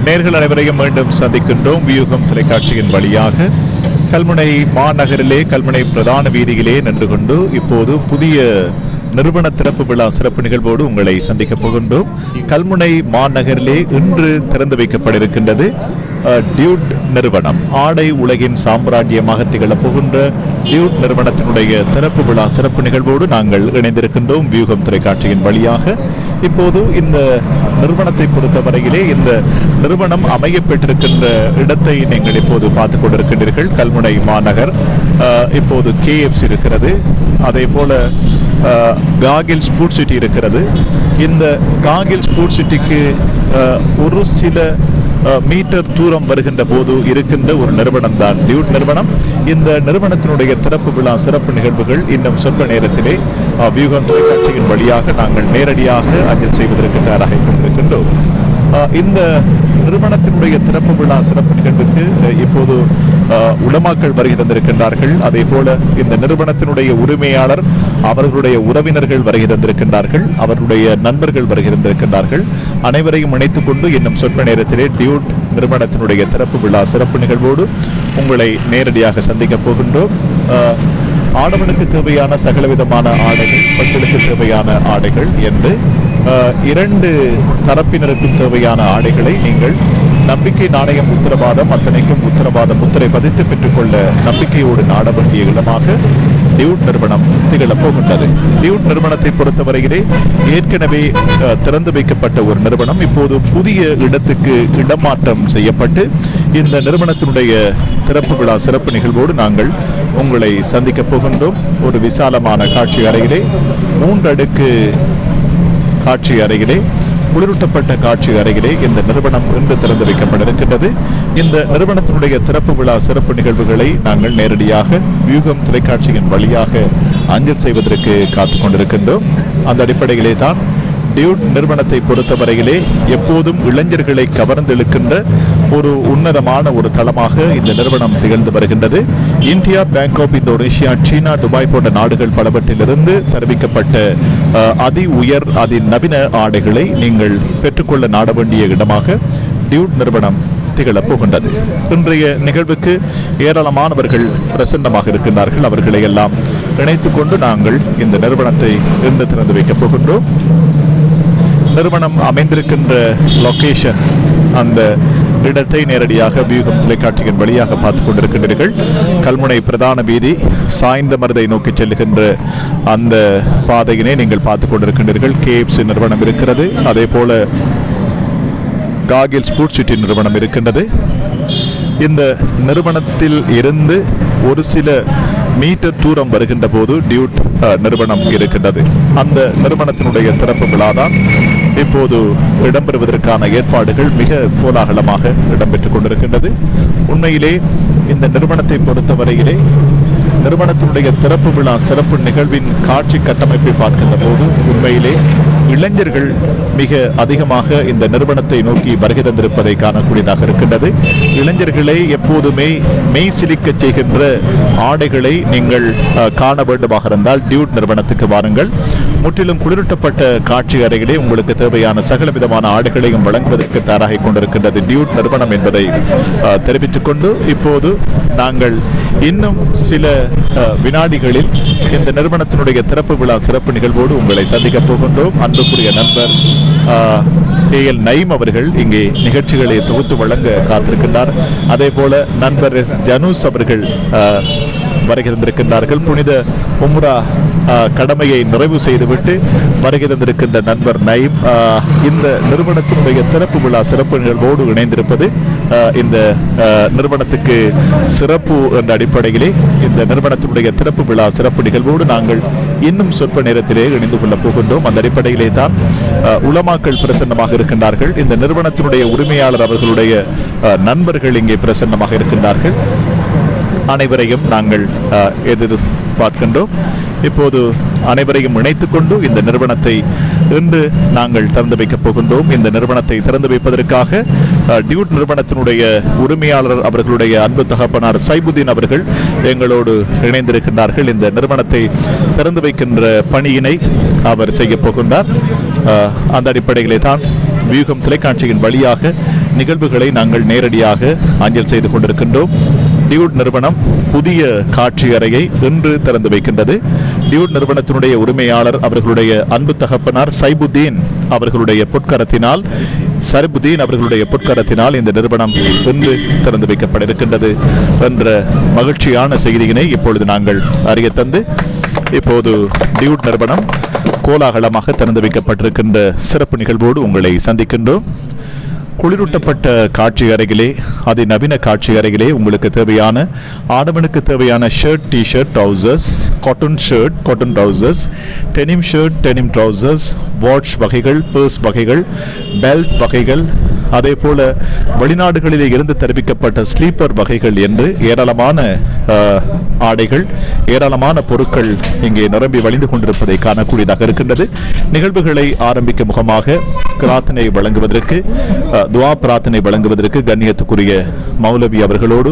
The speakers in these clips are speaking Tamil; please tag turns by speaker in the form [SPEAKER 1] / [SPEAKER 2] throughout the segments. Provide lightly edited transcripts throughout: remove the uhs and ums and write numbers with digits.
[SPEAKER 1] நேர்கள் அனைவரையும் மீண்டும் சந்திக்கின்றோம். வியூகம் தொலைக்காட்சியின் வழியாக கல்முனை மாநகரிலே கல்முனை பிரதான வீதியிலே நின்று கொண்டு இப்போது புதிய நிறுவன திறப்பு விழா சிறப்பு நிகழ்வோடு உங்களை சந்திக்கப் போகின்றோம். கல்முனை மாநகரிலே இன்று திறந்து வைக்கப்பட இருக்கின்றது டியூட் நிறுவனம். ஆடை உலகின் சாம்ராஜ்யமாக திகழப் போகின்ற டியூட் நிறுவனத்தினுடைய திறப்பு விழா சிறப்பு நிகழ்வோடு நாங்கள் இணைந்திருக்கின்றோம் வியூகம் தொலைக்காட்சியின் வழியாக. இப்போது இந்த நிறுவனத்தை பொறுத்தவரையிலே இந்த நிறுவனம் அமைய பெற்றிருக்கின்ற இடத்தை நீங்கள் இப்போது பார்த்துக் கொண்டிருக்கின்றீர்கள். கல்முனை மாநகர். இப்போது KFC இருக்கிறது, அதே போல காகில் ஸ்போர்ட் சிட்டி இருக்கிறது. இந்த காகில் ஸ்போர்ட் சிட்டிக்கு ஒரு சில மீட்டர் தூரம் வருகின்ற போது இருக்கின்ற ஒரு நிறுவனம் தான் டியூட் நிறுவனம். இந்த நிறுவனத்தினுடைய திறப்பு விழா சிறப்பு நிகழ்வுகள் இன்னும் சொற்ப நேரத்திலே வியூகம் தொலைக்காட்சியின் வழியாக நாங்கள் நேரடியாக அஞ்சல் செய்வதற்கு தயாராக கொண்டிருக்கின்றோம். இந்த நிறுவனத்தினுடைய திறப்பு விழா சிறப்பு நிகழ்வுக்கு இப்போது உலமாக்கள் வருகை தந்திருக்கின்றார்கள். அதே போல இந்த நிறுவனத்தினுடைய உரிமையாளர், அவர்களுடைய உறவினர்கள் வருகை தந்திருக்கின்றார்கள், அவர்களுடைய நண்பர்கள் வருகை தந்திருக்கின்றார்கள். அனைவரையும் இணைத்துக் கொண்டு இன்னும் சொற்ப நேரத்திலே டியூட் நிறுவனத்தினுடைய திறப்பு விழா சிறப்பு நிகழ்வோடு உங்களை நேரடியாக சந்திக்கப் போகின்றோம். ஆடவனுக்கு தேவையான சகலவிதமான ஆடைகள், பெண்களுக்கு தேவையான ஆடைகள் என்று இரண்டு தரப்பினருக்கும் தேவையான ஆடைகளை நீங்கள் நம்பிக்கை நாணயம் உத்தரவாதம் அத்தனைக்கும் உத்தரவாதம் முத்திரை பதித்து பெற்றுக்கொள்ள நம்பிக்கையோடு நாட வேண்டிய இடமாக டியூட் நிறுவனம் திகழப் போகின்றது. டியூட் நிறுவனத்தை பொறுத்தவரையிலே ஏற்கனவே திறந்து வைக்கப்பட்ட ஒரு நிறுவனம் இப்போது புதிய இடத்துக்கு இடமாற்றம் செய்யப்பட்டு இந்த நிறுவனத்தினுடைய திறப்பு விழா சிறப்பு நிகழ்வோடு நாங்கள் உங்களை சந்திக்கப் போகின்றோம். ஒரு விசாலமான காட்சி அறையிலே 3 அடுக்கு காட்சி அறையிலே, குளிரூட்டப்பட்ட காட்சி அறையிலே இந்த நிறுவனம் இன்று திறந்து வைக்கப்பட இருக்கின்றது. இந்த நிறுவனத்தினுடைய திறப்பு விழா சிறப்பு நிகழ்வுகளை நாங்கள் நேரடியாக வியூகம் தொலைக்காட்சியின் வழியாக அஞ்சல் செய்வதற்கு காத்துக் கொண்டிருக்கின்றோம். அந்த அடிப்படையிலே தான் டியூட் நிறுவனத்தை பொறுத்தவரையிலே எப்போதும் இளைஞர்களை கவர்ந்தெழுக்கின்ற ஒரு உன்னதமான ஒரு தளமாக இந்த நிறுவனம் திகழ்ந்து வருகின்றது. இந்தியா, பேங்காக், இந்தோனேஷியா, சீனா, துபாய் போன்ற நாடுகள் பலவற்றிலிருந்து தெரிவிக்கப்பட்ட அதி உயர் அதிநவீன ஆடைகளை நீங்கள் பெற்றுக்கொள்ள நாட வேண்டிய இடமாக டியூட் நிறுவனம் திகழப் போகின்றது. இன்றைய நிகழ்வுக்கு ஏராளமானவர்கள் பிரசன்னமாக இருக்கின்றார்கள். அவர்களை எல்லாம் இணைத்துக் கொண்டு நாங்கள் இந்த நிறுவனத்தை இன்று திறந்து வைக்கப் போகின்றோம். நிறுவனம் அமைந்திருக்கின்ற லொகேஷன், அந்த இடத்தை நேரடியாக வியூகம் தொலைக்காட்சியின் வழியாக பார்த்துக் கொண்டிருக்கின்றீர்கள். கல்முனை பிரதான வீதி சாய்ந்த மருதை நோக்கி செல்லுகின்ற அந்த பாதையினை நீங்கள் பார்த்துக் கொண்டிருக்கின்றீர்கள். KFC நிறுவனம் இருக்கிறது, அதே போல காகில் ஸ்போர்ட் சிட்டி நிறுவனம் இருக்கின்றது. இந்த நிறுவனத்தில் இருந்து ஒரு சில மீட்டர் தூரம் வருகின்ற போது டியூட் நிறுவனம் இருக்கின்றது. அந்த நிறுவனத்தினுடைய திறப்பு விழாதான் இப்போது இடம்பெறுவதற்கான ஏற்பாடுகள் மிக கோலாகலமாக இடம்பெற்றுக் கொண்டிருக்கின்றது. உண்மையிலே இந்த நிறுவனத்தை பொறுத்தவரையிலே நிறுவனத்தினுடைய திறப்பு விழா சிறப்பு நிகழ்வின் காட்சி கட்டமைப்பை பார்க்கின்ற போது உண்மையிலே இளைஞர்கள் மிக அதிகமாக இந்த நிறுவனத்தை நோக்கி வருகை தந்திருப்பதை காணக்கூடியதாக இருக்கின்றது. இளைஞர்களை எப்போதுமே மெய் சிலிக்க செய்கின்ற ஆடைகளை நீங்கள் காண வேண்டுமாக இருந்தால் டியூட் நிறுவனத்துக்கு வாருங்கள். முற்றிலும் குளிரூட்டப்பட்ட காட்சி அறைகளே உங்களுக்கு தேவையான சகல விதமான ஆடைகளையும் வழங்குவதற்கு தயாராக கொண்டிருக்கின்றது டியூட் நிறுவனம் என்பதை தெரிவித்துக் கொண்டு இப்போது நாங்கள் இன்னும் சில வினாடிகளில் இந்த நிறுவனத்தினுடைய திறப்பு விழா சிறப்பு நிகழ்வோடு உங்களை சந்திக்கப் போகின்றோம். அன்புக்குரிய நண்பர் AL நயீம் அவர்கள் இங்கே நிகழ்ச்சிகளை தொகுத்து வழங்க காத்திருக்கின்றார். அதே போல நண்பர் ஜனூஸ் அவர்கள் வருகை தந்திருக்கின்றார்கள். புனித உம்ரா கடமையை நிறைவு செய்துவிட்டு வருகை தந்திருக்கின்ற நண்பர் நயீம் இந்த நிறுவனத்தினுடைய திறப்பு விழா சிறப்பு நிகழ்வோடு இணைந்திருப்பது இந்த நிறுவனத்துக்கு சிறப்பு என்ற அடிப்படையிலே இந்த நிறுவனத்தினுடைய திறப்பு விழா சிறப்பு நிகழ்வோடு நாங்கள் இன்னும் சொற்ப நேரத்திலே இணைந்து கொள்ளப் போகின்றோம். அந்த அடிப்படையிலே தான் உலமாக்கள் பிரசன்னமாக இருக்கின்றார்கள். இந்த நிறுவனத்தினுடைய உரிமையாளர் அவர்களுடைய நண்பர்கள் இங்கே பிரசன்னமாக இருக்கின்றார்கள். அனைவரையும் நாங்கள் எதிர்பார்க்கின்றோம். இப்போது அனைவரையும் இணைத்துக் கொண்டு இந்த நிறுவனத்தை இன்று நாங்கள் திறந்து வைக்கப் போகின்றோம். இந்த நிறுவனத்தை திறந்து வைப்பதற்காக டியூட் நிறுவனத்தினுடைய உரிமையாளர் அவர்களுடைய அன்பு தகப்பனார் சைபுதீன் அவர்கள் எங்களோடு இணைந்திருக்கின்றார்கள். இந்த நிறுவனத்தை திறந்து வைக்கின்ற பணியினை அவர் செய்ய போகின்றார். அந்த அடிப்படையிலே தான் வியூகம் தொலைக்காட்சியின் வழியாக நிகழ்வுகளை நாங்கள் நேரடியாக அஞ்சல் செய்து கொண்டிருக்கின்றோம். டியூட் நிறுவனம் புதிய காட்சி அறையை இன்று திறந்து வைக்கின்றது. டியூட் நிறுவனத்தினுடைய உரிமையாளர் அவர்களுடைய அன்பு தகப்பனார் சைபுதீன் அவர்களுடைய பொற்கரத்தினால் இந்த நிறுவனம் இன்று திறந்து வைக்கப்பட இருக்கின்றது என்ற மகிழ்ச்சியான செய்தியினை இப்பொழுது நாங்கள் அறிய தந்து, இப்போது டியூட் நிறுவனம் கோலாகலமாக திறந்து வைக்கப்பட்டிருக்கின்ற சிறப்பு நிகழ்வோடு உங்களை சந்திக்கின்றோம். குளிரூட்டப்பட்ட காட்சி அறைகளே, அதிநவீன காட்சி அறைகளே, உங்களுக்கு தேவையான ஆடவனுக்கு தேவையான shirt, t-shirt, trousers, cotton shirt, cotton trousers, denim shirt, denim trousers, watch வகைகள், பர்ஸ் வகைகள், பெல்ட் வகைகள், அதே போல வெளிநாடுகளிலே இருந்து தெரிவிக்கப்பட்ட ஸ்லீப்பர் வகைகள் என்று ஏராளமான ஆடைகள், ஏராளமான பொருட்கள் இங்கே நிரம்பி வழிந்து கொண்டிருப்பதை காணக்கூடியதாக இருக்கின்றது. நிகழ்வுகளை ஆரம்பிக்க முகமாக பிரார்த்தனை வழங்குவதற்கு, துவா பிரார்த்தனை வழங்குவதற்கு கண்ணியத்துக்குரிய மௌலவி அவர்களோடு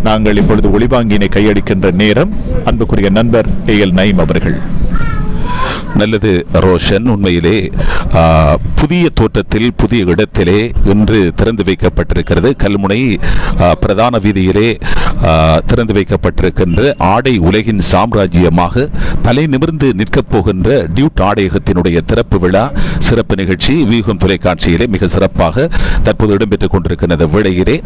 [SPEAKER 1] நாங்கள் இப்பொழுது ஒளிவாங்கியினை கையடிக்கின்ற நேரம். அன்புக்குரிய நண்பர் ஏஎல் நயீம் அவர்கள்.
[SPEAKER 2] நல்லது ரோஷன், உண்மையிலே புதிய தோற்றத்தில் புதிய இடத்திலே இன்று திறந்து வைக்கப்பட்டிருக்கிறது. கல்முனை பிரதான வீதியிலே திறந்து வைக்கப்பட்டிருக்கின்ற ஆடை உலகின் சாம்ராஜ்யமாக தலை நிமிர்ந்து நிற்கப் போகின்ற டியூட் ஆடையகத்தினுடைய திறப்பு விழா சிறப்பு நிகழ்ச்சி வியூகம் தொலைக்காட்சியிலே மிக சிறப்பாக தற்போது இடம்பெற்றுக் கொண்டிருக்கின்ற வேளையிலே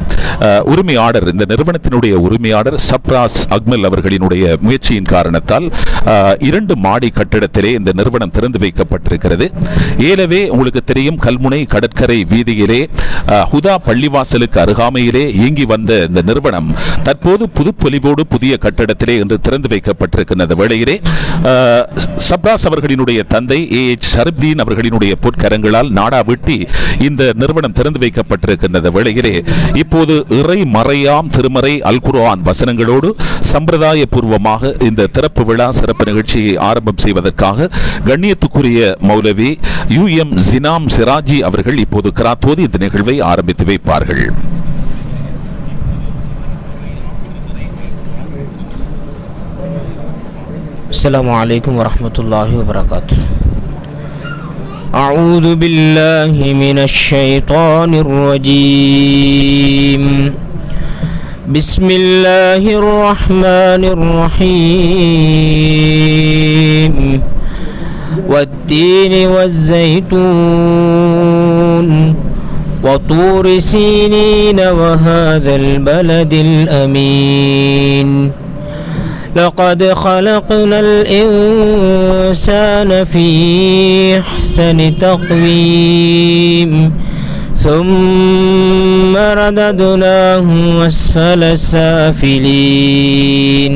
[SPEAKER 2] உரிமையாளர், இந்த நிறுவனத்தினுடைய உரிமையாளர் சப்ராஸ் அக்மல் அவர்களினுடைய முயற்சியின் காரணத்தால் 2 மாடி கட்டிடத்திலே இந்த நிறுவனம் திறந்து வைக்கப்பட்டிருக்கிறது. ஏலவே உங்களுக்கு தெரியும், கல்முனை கடற்கரை வீதியிலே ஹுதா பள்ளிவாசலுக்கு அருகாமையிலே இயங்கி வந்த இந்த நிறுவனம் தற்போது புதுப்பொலிவோடு புதிய கட்டடத்திலே இன்று திறந்து வைக்கப்பட்டிருக்கின்ற வேளையிலே சப்ராஸ் அவர்களினுடைய தந்தை ஏஎச் ஷரப்தீன் அவர்களினுடைய பொற்கரங்களால் நாடா வெட்டி இந்த நிறுவனம் திறந்து வைக்கப்பட்டிருக்கின்ற வேளையிலே இப்போது இறை மறையாம் திருமறை அல் குர்ஆன் வசனங்களோடு சம்பிரதாய பூர்வமாக இந்த திறப்பு விழா சிறப்பு நிகழ்ச்சியை ஆரம்பம் செய்வதற்காக கண்ணியத்துக்குரிய மௌலவி யூஎம் ஜினாம் சிராஜி அவர்கள் இப்போது கிராத்தோதி இந்த நிகழ்வை ஆரம்பித்து வைப்பார்கள்.
[SPEAKER 3] அஸ்ஸலாமு அலைக்கும் வரஹ்மத்துல்லாஹி வபரகாத்துஹு. அஊது பில்லாஹி மினஷ் ஷைத்தானிர் ரஜீம். பிஸ்மில்லாஹிர் ரஹ்மானிர் ரஹீம். والتين والزيتون وطور سينين وهذا البلد الأمين لقد خلقنا الإنسان في أحسن تقويم ثم رددناه أسفل سافلين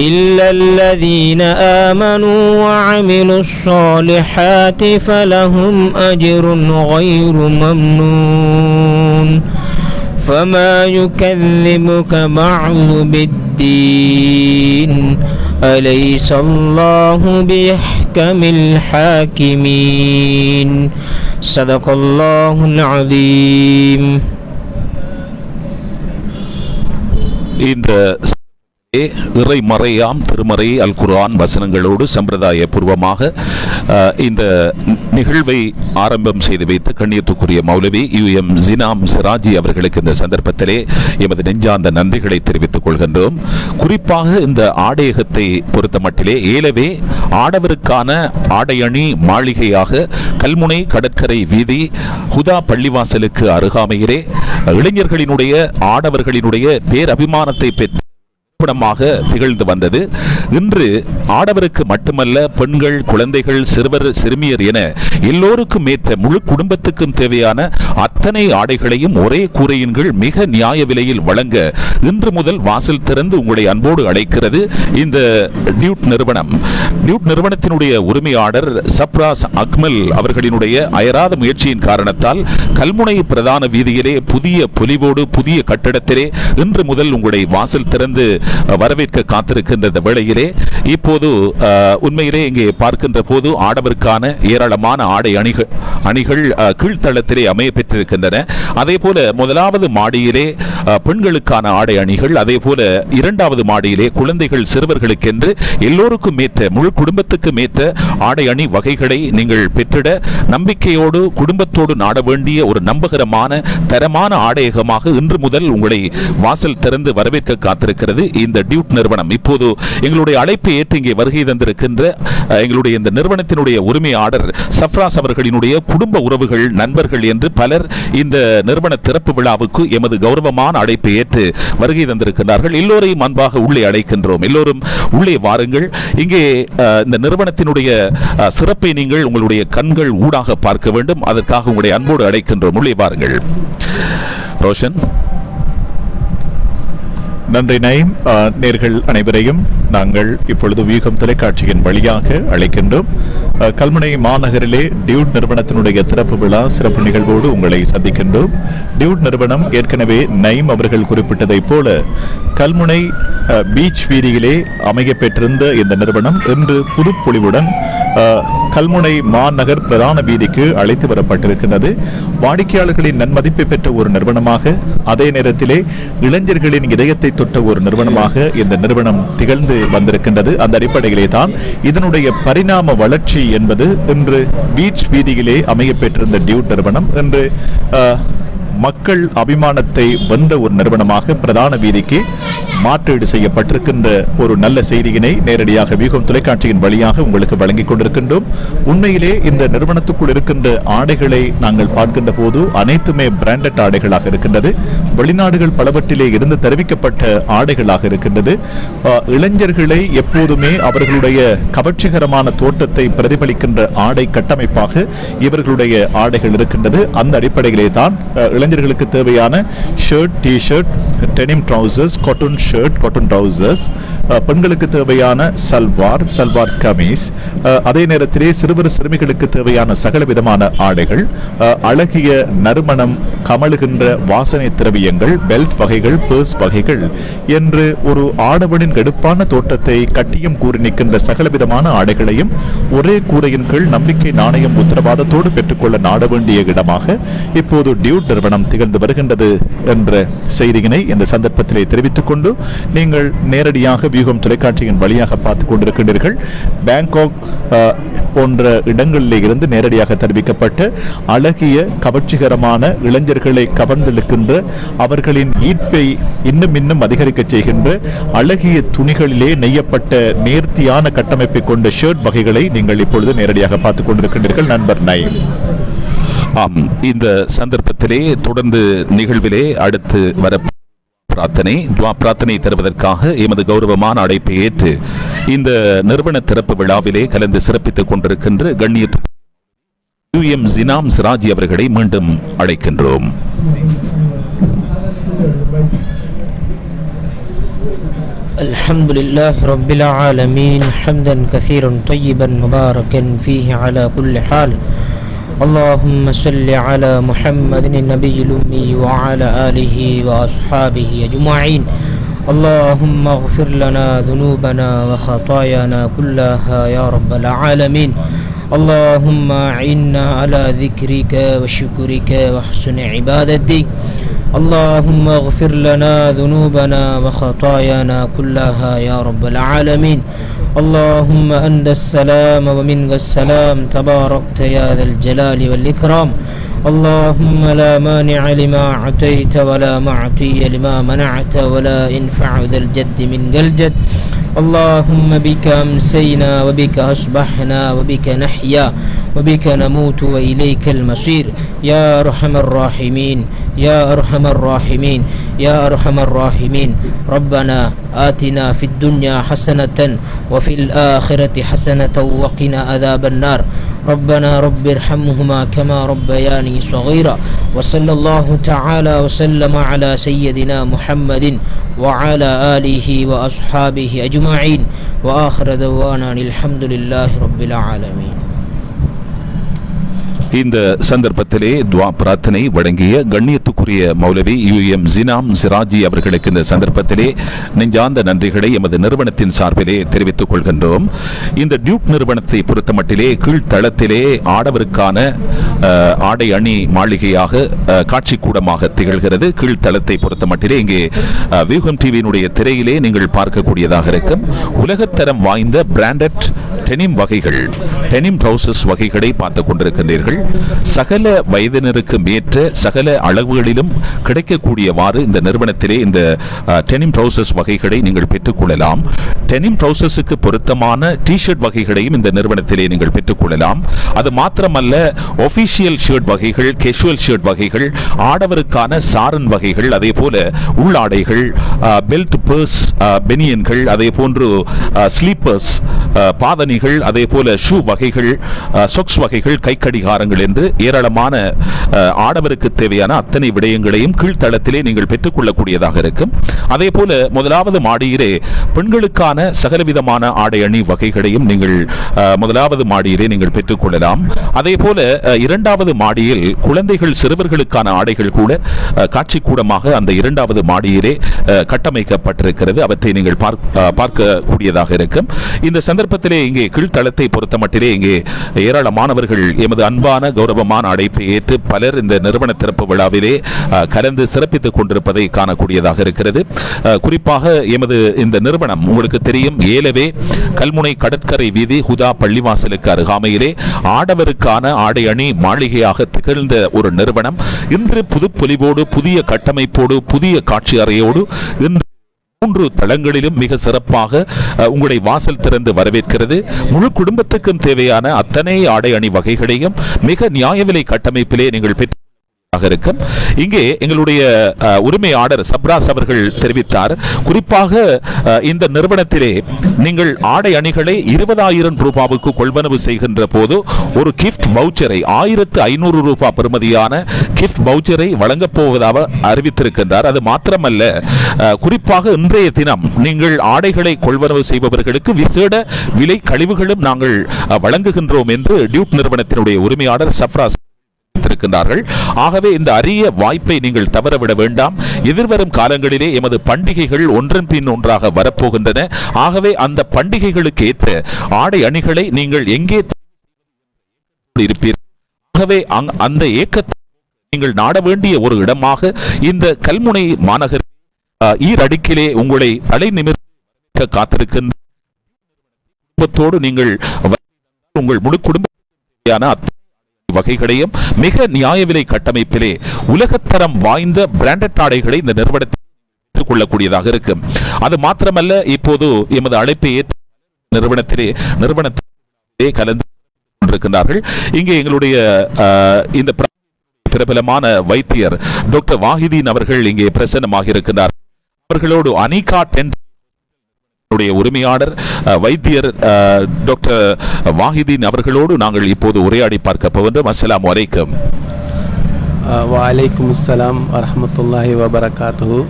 [SPEAKER 3] إلا الذين آمنوا وعملوا الصالحات فلهم أجر غير ممنون فما يكذبك بعد بالدين أليس الله بأحكم الحاكمين صدق الله العظيم.
[SPEAKER 2] இந்த இறை மறையாம் திருமறை அல் குர்ஆன் வசனங்களோடு சம்பிரதாய பூர்வமாக இந்த நிகழ்வை ஆரம்பம் செய்து வைத்த கண்ணியத்துக்குரிய மௌலவி யூஎம் ஜினாம் சிராஜி அவர்களுக்கு இந்த சந்தர்ப்பத்திலே எமது நெஞ்சார்ந்த நன்றிகளை தெரிவித்துக் கொள்கின்றோம். குறிப்பாக இந்த ஆடையகத்தை பொறுத்த மட்டிலே ஏலவே ஆடவருக்கான ஆடையணி மாளிகையாக கல்முனை கடற்கரை வீதி ஹுதா பள்ளிவாசலுக்கு அருகாமையிலே இளைஞர்களினுடைய ஆடவர்களினுடைய பேரபிமானத்தை பெற்று திகழ்ந்து வந்தது. இன்று ஆடவருக்கு மட்டுமல்ல, பெண்கள், குழந்தைகள், சிறுவர், சிறுமியர் என எல்லோருக்கும் ஏற்ற முழு குடும்பத்துக்கும் தேவையான அத்தனை ஆடைகளையும் ஒரே கூரையின் கீழ் மிக நியாய விலையில் வழங்க இன்று முதல் வாசல் திறந்து உங்களை அன்போடு அழைக்கிறது இந்த டியூட் நிறுவனம். டியூட் நிறுவனத்தினுடைய உரிமையாளர் சப்ராஸ் அக்மல் அவர்களினுடைய அயராத முயற்சியின் காரணத்தால் கல்முனை பிரதான வீதியிலே புதிய பொலிவோடு புதிய கட்டடத்திலே இன்று முதல் உங்களை வாசல் திறந்து வரவேற்க காத்திருக்கின்ற இந்த வேளையிலே இப்போது உண்மையிலே இங்கே பார்க்கின்ற போது ஆடவருக்கான ஏராளமான ஆடை அணிகள் கீழ்த்தளத்திலே அமைய பெற்றிருக்கின்றன. அதே போல முதலாவது மாடியிலே பெண்களுக்கான ஆடை அணிகள், அதே போல இரண்டாவது மாடியிலே குழந்தைகள் சிறுவர்களுக்கென்று எல்லோருக்கும் ஏற்ற முழு குடும்பத்துக்கும் ஏற்ற ஆடை அணி வகைகளை நீங்கள் பெற்றிட நம்பிக்கையோடு குடும்பத்தோடு நாட வேண்டிய ஒரு நம்பகரமான தரமான ஆடையகமாக இன்று முதல் உங்களை வாசல் திறந்து வரவேற்க காத்திருக்கிறது இந்த டியூட் நிறுவனம். இப்போது எங்களுடைய அழைப்பை ஏற்று இங்கே வருகை தந்திருக்கின்ற எங்களுடைய இந்த நிறுவனத்தினுடைய உரிமையாளர் சஃப்ராஸ் அவர்களினுடைய குடும்ப உறவுகள், நண்பர்கள் என்று பலர் இந்த நிறுவன திறப்பு விழாவுக்கு எமது கௌரவமான அழைப்பை ஏற்று வருகை தந்திருக்கிறார்கள். எல்லோரையும் அன்பாக உள்ளே அழைக்கின்றோம். எல்லோரும் உள்ளே வாருங்கள். இங்கே இந்த நிறுவனத்தினுடைய சிறப்பை நீங்கள் உங்களுடைய கண்கள் ஊடாக பார்க்க வேண்டும். அதற்காக உங்களுடைய அன்போடு அழைக்கின்றோம். உள்ளே வாருங்கள். ரோஷன்.
[SPEAKER 1] நன்றி நயீம். நேர்கள் அனைவரையும் நாங்கள் இப்பொழுது வியூகம் தொலைக்காட்சியின் வழியாக அழைக்கின்றோம். கல்முனை மாநகரிலே டியூட் நிறுவனத்தினுடைய திறப்பு விழா சிறப்பு நிகழ்வோடு உங்களை சந்திக்கின்றோம். டியூட் நிறுவனம் ஏற்கனவே நயீம் அவர்கள் குறிப்பிட்டதைப் போல கல்முனை பீச் வீதியிலே அமைய பெற்றிருந்த இந்த நிறுவனம் இன்று புதுப்பொலிவுடன் கல்முனை மாநகர் பிரதான வீதிக்கு அழைத்து வரப்பட்டிருக்கிறது. வாடிக்கையாளர்களின் நன்மதிப்பை பெற்ற ஒரு நிறுவனமாக, அதே நேரத்திலே இளைஞர்களின் இதயத்தை தொட்ட ஒரு நிறுவனமாக இந்த நிறுவனம் திகழ்ந்து வந்திருக்கின்றது. அந்த அடிப்படையிலே தான் இதனுடைய பரிணாம வளர்ச்சி என்பது இன்று பீச் வீதியிலே அமைய பெற்றிருந்த டியூட் நிறுவனம் இன்று மக்கள் அபிமானத்தை வென்ற ஒரு நிறுவனமாக பிரதான வீதிக்கு மாற்றீடு செய்யப்பட்டிருக்கின்ற ஒரு நல்ல செய்தியினை நேரடியாக வியூகம் தொலைக்காட்சியின் வழியாக உங்களுக்கு வழங்கிக் கொண்டிருக்கின்றோம். உண்மையிலே இந்த நிறுவனத்துக்குள் இருக்கின்ற ஆடைகளை நாங்கள் பார்க்கின்ற போது அனைத்துமே பிராண்டட் ஆடைகளாக இருக்கின்றது. வெளிநாடுகள் பலவற்றிலே இருந்து தெரிவிக்கப்பட்ட ஆடைகளாக இருக்கின்றது. இளைஞர்களை எப்போதுமே அவர்களுடைய கவர்ச்சிகரமான தோற்றத்தை பிரதிபலிக்கின்ற ஆடை கட்டமைப்பாக இவர்களுடைய ஆடைகள் இருக்கின்றது. அந்த அடிப்படையிலே தான் இளைஞர்களுக்கு தேவையான shirt, T shirt, denim trousers, cotton shirt, cotton trousers, பெண்களுக்கு தேவையான சல்வார் கமீஸ், அதே நேரத்திலே சிறுவர் சிறுமிகளுக்கு தேவையான சகல விதமான ஆடைகள், அழகிய நறுமணம் கமழுகின்ற வாசனை திரவியங்கள், பெல்ட் வகைகள், பர்ஸ் வகைகள் என்று ஒரு ஆடவனின் எடுப்பான தோட்டத்தை கட்டியம் கூறி நிற்கின்ற சகல விதமான ஆடைகளையும் ஒரே கூரையின் கீழ் நம்பிக்கை நாணயம் உத்தரவாதத்தோடு பெற்றுக்கொள்ள நாட வேண்டிய இடமாக இப்போது டியூட் நிறுவனம் திகழ்ந்து வருகின்றது என்ற செய்தியினை இந்த சந்தர்ப்பத்திலே தெரிவித்துக் கொண்டு நீங்கள் நேரடியாக வியூகம் தொலைக்காட்சியின் வழியாக பார்த்துக் கொண்டிருக்கின்றீர்கள். பேங்காக் போன்ற இடங்களிலே இருந்து நேரடியாக தெரிவிக்கப்பட்ட அழகிய கவர்ச்சிகரமான இளைஞர்களை கவர்ந்தெழுக்கின்ற அவர்களின் ஈர்ப்பை இன்னும் அதிகரிக்க செய்கின்ற அழகிய துணிகளிலே நெய்யப்பட்ட நேர்த்தியான கட்டமைப்பை கொண்ட ஷர்ட் வகைகளை நீங்கள் இப்பொழுது நேரடியாக பார்த்துக் கொண்டிருக்கின்றீர்கள். நண்பர் நயீம்.
[SPEAKER 2] ஆம், இந்த சந்தர்ப்பத்திலே தொடர்ந்து நிகழ்விலே அடுத்து வர பிரார்த்தனை தருவதற்காக எமது கௌரவமான அழைப்பை ஏற்று இந்த நிறுவன திறப்பு விழாவிலே கலந்து சிறப்பித்துக் கொண்டிருக்கின்ற கண்ணியத்து UM ஜினாம் சிராஜி அவர்களை மீண்டும் அழைக்கின்றோம்.
[SPEAKER 3] Alhamdulillah Rabbil Alamin hamdan kathiran tayyiban mubarakan fihi ala kulli hal. اللهم صل على محمد النبي الأمي وعلى آله وأصحابه أجمعين. اللهم اغفر لنا ذنوبنا وخطايانا كلها يا رب العالمين. اللهم أعنا على ذكرك وشكرك وحسن عبادتك. اللهم اغفر لنا ذنوبنا وخطايانا كلها يا رب العالمين. اللهم أنت السلام ومنك السلام تباركت يا ذا الجلال والإكرام. اللهم لا مانع لما أعطيت ولا معطي لما منعت ولا ينفع ذا الجد منك الجد. اللهم بك أمسينا وبك أصبحنا وبك نحيا وبك نموت وإليك المصير يا أرحم الراحمين يا أرحم الراحمين يا أرحم الراحمين. ربنا آتنا في الدنيا حسنة وفي الآخرة حسنة وقنا عذاب النار. ربنا رب ارحمهما كما ربياني صغيرا. وصلى الله تعالى وسلم على سيدنا محمد وعلى آله وأصحابه أجمعين وآخر دعوانا الحمد لله رب العالمين.
[SPEAKER 2] இந்த சந்தர்ப்பத்திலே துவா பிரார்த்தனை வழங்கிய கண்ணியத்துக்குரிய மௌலவி UM ஜினாம் சிராஜி அவர்களுக்கு இந்த சந்தர்ப்பத்திலே நெஞ்சார்ந்த நன்றிகளை எமது நிறுவனத்தின் சார்பிலே தெரிவித்துக் கொள்கின்றோம். இந்த டியூக் நிறுவனத்தை பொறுத்தமட்டிலே கீழ்த்தளத்திலே ஆடவருக்கான ஆடை அணி மாளிகையாக காட்சி கூடமாக திகழ்கிறது. கீழ்த்தளத்தை பொறுத்தமட்டிலே இங்கே வியூகம் டிவியினுடைய திரையிலே நீங்கள் பார்க்கக்கூடியதாக இருக்கும் உலகத்தரம் வாய்ந்த பிராண்டட் டெனிம் வகைகள், டெனிம் ட்ரவுசர்ஸ் வகைகளை பார்த்துக் கொண்டிருக்கின்றீர்கள். சகல வயதினருக்கு ஏற்ற சகல அளவுகளிலும் கிடைக்கக்கூடியவாறு இந்த நிறுவனத்திலே இந்த டெனிம் ட்ரவுசர்ஸ் வகைகளை நீங்கள் பெற்றுக்கொள்ளலாம். டெனிம் ட்ரவுசர்ஸுக்கு பொருத்தமான டி-ஷர்ட் வகைகளையும் இந்த நிறுவனத்திலே நீங்கள் பெற்றுக்கொள்ளலாம். அது மாத்திரமல்ல, ஒபிஷியல் ஷர்ட் வகைகள், கேஷுவல் ஷர்ட் வகைகள், ஆடவருக்கான சாரன் வகைகள், அதே போல உள்ளாடைகள், பெல்ட், பர்ஸ், பெனியன்கள், அதே போன்று ஸ்லீப்பர்ஸ், பாதணிகள், அதே போல ஷூ வகைகள், சொக்ஸ் வகைகள், கைக்கடிகாரங்கள் என்று ஏராளமான ஆடவருக்கு தேவையான அத்தனை விடயங்களையும் கீழ்த்தளத்திலே நீங்கள் பெற்றுக்கொள்ளக்கூடியதாக இருக்கும். அதே போல முதலாவது மாடியிலே பெண்களுக்கான சகலவிதமான ஆடை அணி வகைகளையும் நீங்கள் முதலாவது மாடியிலே நீங்கள் பெற்றுக்கொள்ளலாம். அதே போல இரண்டாவது மாடியில் குழந்தைகள் சிறுவர்களுக்கான ஆடைகள் கூட காட்சி கூடமாக அந்த இரண்டாவது மாடியிலே கட்டமைக்கப்பட்டிருக்கிறது. அவற்றை நீங்கள் பார்க்கக்கூடியதாக இருக்கும். இந்த சந்தர்ப்பத்திலே இங்கே கீழ்த்தளத்தை பொறுத்த மட்டிலே இங்கே ஏராளமானவர்கள் எமது அன்பான கௌரவமான அழைப்பை ஏற்று பலர் இந்த நிறுவன திறப்பு விழாவிலே கலந்து சிறப்பித்துக் கொண்டிருப்பதை காணக்கூடியதாக இருக்கிறது. குறிப்பாக எமது இந்த நிறுவனம் உங்களுக்கு தெரியும், ஏலவே கல்முனை கடற்கரை வீதி ஹுதா பள்ளிவாசலுக்கு அருகாமையிலே ஆடவருக்கான ஆடை அணி மாளிகையாக திகழ்ந்த ஒரு நிறுவனம் இன்று புதுப்பொலிவோடு, புதிய கட்டமைப்போடு, புதிய காட்சி அறையோடு இன்று 3 தளங்களிலும் மிக சிறப்பாக உங்களை வாசல் திறந்து வரவேற்கிறது. முழு குடும்பத்துக்கும் தேவையான அத்தனை ஆடை அணி வகைகளையும் மிக நியாய விலை கட்டமைப்பிலே நீங்கள் பெற்று இருக்கும். இங்கே எங்களுடைய உரிமையாளர் சப்ராஸ் அவர்கள் தெரிவித்தார், குறிப்பாக இந்த நிறுவனத்திலே நீங்கள் ஆடை அணிகளை 20,000 ரூபாவுக்கு கொள்வனவு செய்கின்ற போது ஒரு கிஃப்ட் வவுச்சரை 1,500 ரூபாய் பெறுமதியான கிஃப்ட் வவுச்சரை வழங்கப் போவதாக அறிவித்திருக்கின்றார். அது மாத்திரமல்ல, குறிப்பாக இன்றைய தினம் நீங்கள் ஆடைகளை கொள்வனவு செய்பவர்களுக்கு விசேட விலை கழிவுகளும் நாங்கள் வழங்குகின்றோம் என்று டியூக் நிறுவனத்தினுடைய உரிமையாளர் சப்ராஸ் இருக்கின்றார்கள். ஆகவே இந்த அரிய வாய்ப்பை நீங்கள் தவறவிட வேண்டாம். எதிர்வரும் காலங்களிலே எமது பண்டிகைகள் ஒன்றன் பின் ஒன்றாக வரப்போகின்றன. ஆகவே அந்த பண்டிகைகளுக்கு ஏற்ற ஆடை அணிகளை நீங்கள் எங்கே இருப்பீர்கள். ஆகவே அந்த ஏக்கத்தை நீங்கள் நாட வேண்டிய ஒரு இடமாக இந்த கல்முனை மாநகர் ஈரடுக்கிலே உங்களை தலை நிமிர்த்த காத்திருக்கின்ற குடும்பத்தோடு நீங்கள் உங்கள் முழு குடும்ப வகைகளையும் மிக நியாய விலை கட்டமைப்பிலே உலகத்தரம் வாய்ந்த பிராண்டட் ஆடைகளை இந்த நிறுவனத்தில் கொள்ளக்கூடியதாக இருக்கும். அது மாத்திரமல்ல, இப்போது எமது அழைப்பை ஏற்ற நிறுவனத்திலே கலந்து கொண்டிருக்கிறார்கள். இங்கே எங்களுடைய இந்த பிரபலமான வைத்தியர் டாக்டர் வாஹிதீன் அவர்கள் இங்கே பிரசன்னமாக இருக்கிறார். அவர்களோடு அனிகா டென்ட் உரிமையாளர் வைத்தியர் டாக்டர் வாஹிதீன் அவர்களோடு நாங்கள் இப்போது உரையாடி பார்க்க போகின்றோம். அஸ்ஸலாமு அலைக்கும்.
[SPEAKER 4] வலைக்கும் அஸ்ஸலாம் வரஹ்மத்துல்லாஹி வபரகாத்துஹு.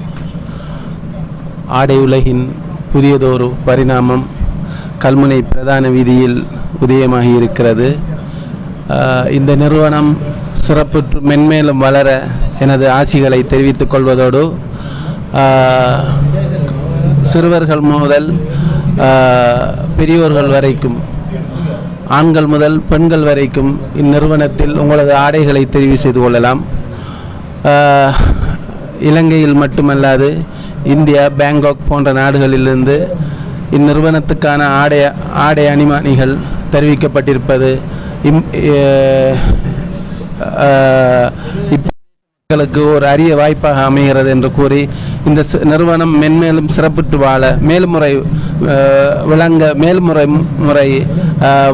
[SPEAKER 4] ஆடை உலகின் புதியதொரு பரிணாமம் கல்முனை பிரதான வீதியில் உதயமாகி இருக்கிறது. இந்த நிறுவனம் சிறப்புற்று மென்மேலும் வளர எனது ஆசிகளை தெரிவித்துக் கொள்வதோடு சிறுவர்கள் முதல் பெரியோர்கள் வரைக்கும், ஆண்கள் முதல் பெண்கள் வரைக்கும் இந்நிறுவனத்தில் உங்களது ஆடைகளை தெரிவு செய்து கொள்ளலாம். இலங்கையில் மட்டுமல்லாது இந்தியா, பேங்காக் போன்ற நாடுகளிலிருந்து இந்நிறுவனத்துக்கான ஆடை அணிமணிகள் தெரிவிக்கப்பட்டிருப்பது ஒரு அரிய வாய்ப்பாக அமைகிறது என்று கூறி இந்த நிறுவனம் மென்மேலும் சிறப்புற்று வாழ மேல்முறை விளங்க மேல்முறை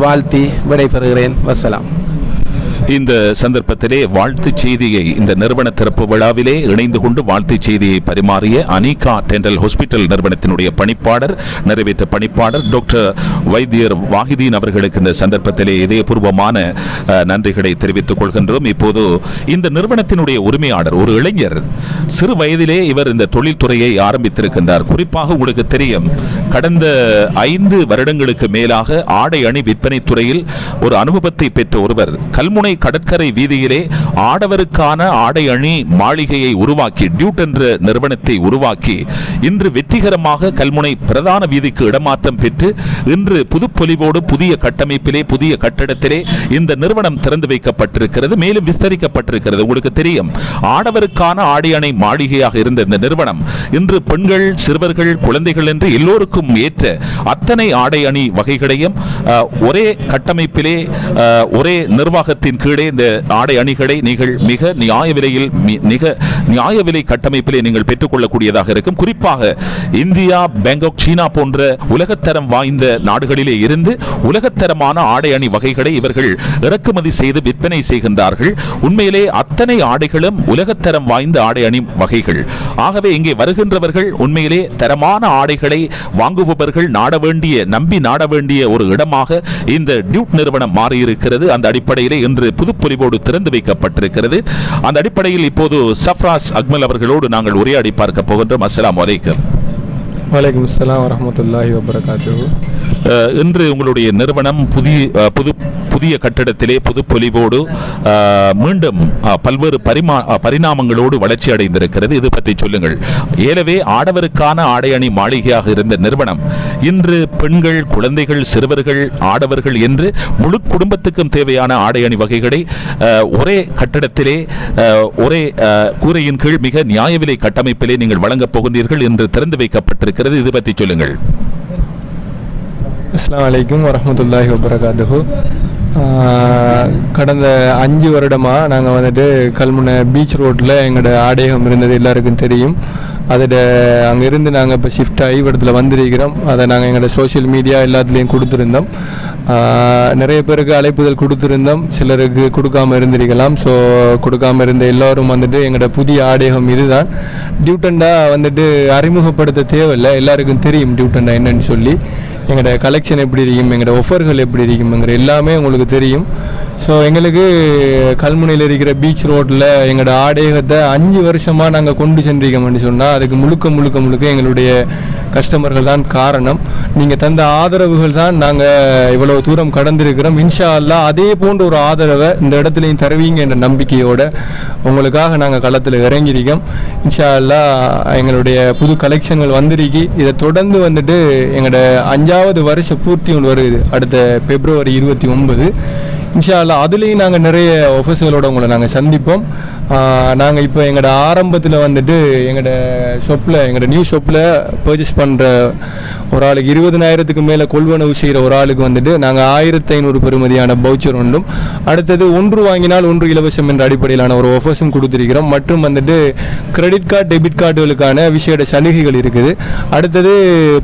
[SPEAKER 4] வாழ்த்தி விடைபெறுகிறேன். வசலாம்.
[SPEAKER 2] இந்த சந்தர்ப்பத்திலே வாழ்த்து செய்தியை இந்த நிறுவன திறப்பு விழாவிலே இணைந்து கொண்டு வாழ்த்து செய்தியை பரிமாறிய அனிகா டென்டல் ஹாஸ்பிட்டல் நிறுவனத்தினுடைய பணிப்பாளர், நிறைவேற்ற பணிப்பாளர் டாக்டர் வைத்தியர் வாஹிதீன் அவர்களுக்கு இந்த சந்தர்ப்பத்திலே இதயபூர்வமான நன்றிகளை தெரிவித்துக் கொள்கின்றோம். இப்போது இந்த நிறுவனத்தினுடைய உரிமையாளர் ஒரு இளைஞர், சிறு வயதிலே இவர் இந்த தொழில்துறையை ஆரம்பித்திருக்கின்றார். குறிப்பாக உங்களுக்கு தெரியும், கடந்த 5 வருடங்களுக்கு மேலாக ஆடை அணி விற்பனை துறையில் ஒரு அனுபவத்தை பெற்ற ஒருவர் கல்முனை கடற்கரை வீதியிலே ஆடவருக்கான ஆடை அணி மாளிகையை உருவாக்கி டியூட் என்ற நிறுவனத்தை உருவாக்கி இன்று வெற்றிகரமாக கல்முனை பிரதான வீதிக்கு இடமாற்றம் பெற்று இன்று புதுப்பொலிவோடு புதிய கட்டமைப்பிலே புதிய கட்டடத்திலே இந்த நிறுவனம் திறந்து வைக்கப்பட்டிருக்கிறது, மேலும் விஸ்தரிக்கப்பட்டிருக்கிறது. உங்களுக்கு தெரியும், ஆடவருக்கான ஆடை அணி மாளிகையாக இருந்த இந்த நிறுவனம் இன்று பெண்கள், சிறுவர்கள், குழந்தைகள் என்று எல்லோருக்கும் ஏற்ற அத்தனை ஆடை அணி வகைகளையும் ஒரே கட்டமைப்பிலே ஒரே நிர்வாகத்தின் கீழே இந்த ஆடை அணிகளை நீங்கள் மிக நியாய விலையில் மிக நியாய விலை கட்டமைப்பிலே நீங்கள் பெற்றுக்கொள்ளக்கூடியதாக இருக்கும். குறிப்பாக இந்தியா, பேங்காக், சீனா போன்ற உலகத்தரம் வாய்ந்த நாடுகளிலே இருந்து உலகத்தரமான ஆடை அணி வகைகளை இவர்கள் இறக்குமதி செய்து விற்பனை செய்கின்றார்கள். உண்மையிலே அத்தனை ஆடைகளும் உலகத்தரம் வாய்ந்த ஆடை அணி வகைகள். ஆகவே இங்கே வருகின்றவர்கள் உண்மையிலே தரமான ஆடைகளை வாங்குபவர்கள் நம்பி நாட வேண்டிய ஒரு இடமாக இந்த டியூட் நிறுவனம் மாறியிருக்கிறது. அந்த அடிப்படையிலே இன்று புதுப்பொலிவோடு திறந்து வைக்கப்பட்டிருக்கிறது. அந்த அடிப்படையில் இப்போது சஃப்ராஸ் அக்மல் அவர்களோடு நாங்கள் உரையாடி பார்க்க போகின்றோம். அஸ்ஸலாமு அலைக்கும்.
[SPEAKER 5] வலைக்கும் அஸ்ஸலாம் வரஹ்மத்துல்லாஹி வபரகாத்துஹு.
[SPEAKER 2] இன்று உங்களுடைய நிறுவனம் புதிய கட்டடத்திலே புதுப்பொலிவோடு மீண்டும் பல்வேறு பரிணாமங்களோடு வளர்ச்சி அடைந்திருக்கிறது. இது பற்றி சொல்லுங்கள். ஏலவே ஆடவருக்கான ஆடை அணி மாளிகையாக இருந்த நிறுவனம் இன்று பெண்கள், குழந்தைகள், சிறுவர்கள், ஆடவர்கள் என்று முழு குடும்பத்துக்கும் தேவையான ஆடை அணி வகைகளை ஒரே கட்டடத்திலே ஒரே கூரையின் கீழ் மிக நியாய விலை கட்டமைப்பிலே நீங்கள் வழங்கப் போகின்றீர்கள் என்று திறந்து வைக்கப்பட்டிருக்கிறது. இது பற்றி சொல்லுங்கள்.
[SPEAKER 5] அஸ்ஸலாமு அலைக்கும் வரஹ்மத்துல்லாஹி வபரகாத்துஹு. கடந்த 5 வருடமாக நாங்கள் வந்துட்டு கல்முனை பீச் ரோட்டில் எங்களோட ஆடையகம் இருந்தது எல்லாருக்கும் தெரியும். அதோட அங்கேருந்து நாங்கள் இப்போ ஷிஃப்ட் ஆகி இடத்துல வந்திருக்கிறோம். அதை நாங்கள் எங்களோட சோஷியல் மீடியா எல்லாத்துலேயும் கொடுத்துருந்தோம். நிறைய பேருக்கு அழைப்புதல் கொடுத்துருந்தோம், சிலருக்கு கொடுக்காமல் இருந்திருக்கலாம். ஸோ கொடுக்காமல் இருந்த எல்லோரும் வந்துட்டு எங்களோட புதிய ஆடையகம் இதுதான். டியூட்டண்டா வந்துட்டு அறிமுகப்படுத்த தேவையில்லை, எல்லாருக்கும் தெரியும் டியூட்டண்டா என்னன்னு சொல்லி. எங்களோட கலெக்ஷன் எப்படி இருக்கும், எங்களோட ஆஃபர்கள் எப்படி இருக்குங்கிற எல்லாமே உங்களுக்கு தெரியும். ஸோ எங்களுக்கு கல்முனையில் இருக்கிற பீச் ரோட்டில் எங்களோட ஆடையகத்தை 5 வருஷமாக நாங்கள் கொண்டு சென்றிருக்கோம்னு சொன்னால் அதுக்கு முழுக்க எங்களுடைய கஸ்டமர்கள் தான் காரணம். நீங்கள் தந்த ஆதரவுகள் தான் நாங்கள் இவ்வளோ தூரம் கடந்திருக்கிறோம். இன்ஷா அல்லாஹ் அதே போன்ற ஒரு ஆதரவை இந்த இடத்துலையும் தருவீங்க என்ற நம்பிக்கையோடு உங்களுக்காக நாங்கள் களத்தில் இறங்கியிருக்கோம். இன்ஷா அல்லாஹ் எங்களுடைய புது கலெக்ஷன்கள் வந்திருக்கு. இதை தொடர்ந்து வந்துட்டு எங்களோட 5வது வருஷ பூர்த்தி ஒன்று வருது அடுத்த February 29. இன்ஷா அல்லாஹ் அதுலேயும் நாங்கள் நிறைய ஆஃபர்ஸ்களோட உங்களை நாங்கள் சந்திப்போம். நாங்கள் இப்போ எங்களோட ஆரம்பத்தில் வந்துட்டு எங்களோட ஷாப்பில் எங்களோட நியூ ஷாப்பில் பர்ச்சேஸ் பண்ணுற ஒரு ஆளுக்கு 20,000க்கு மேலே கொள்வனவு செய்கிற ஒரு ஆளுக்கு வந்துட்டு நாங்கள் 1500 பெறுமதியான பவுச்சர் ஒன்றும், அடுத்தது 1 வாங்கினால் 1 இலவசம் என்ற அடிப்படையிலான ஒரு ஆஃபர்ஸும் கொடுத்துருக்கிறோம். மற்றும் வந்துட்டு கிரெடிட் கார்டு, டெபிட் கார்டுகளுக்கான விசேட சலுகைகள் இருக்குது. அடுத்தது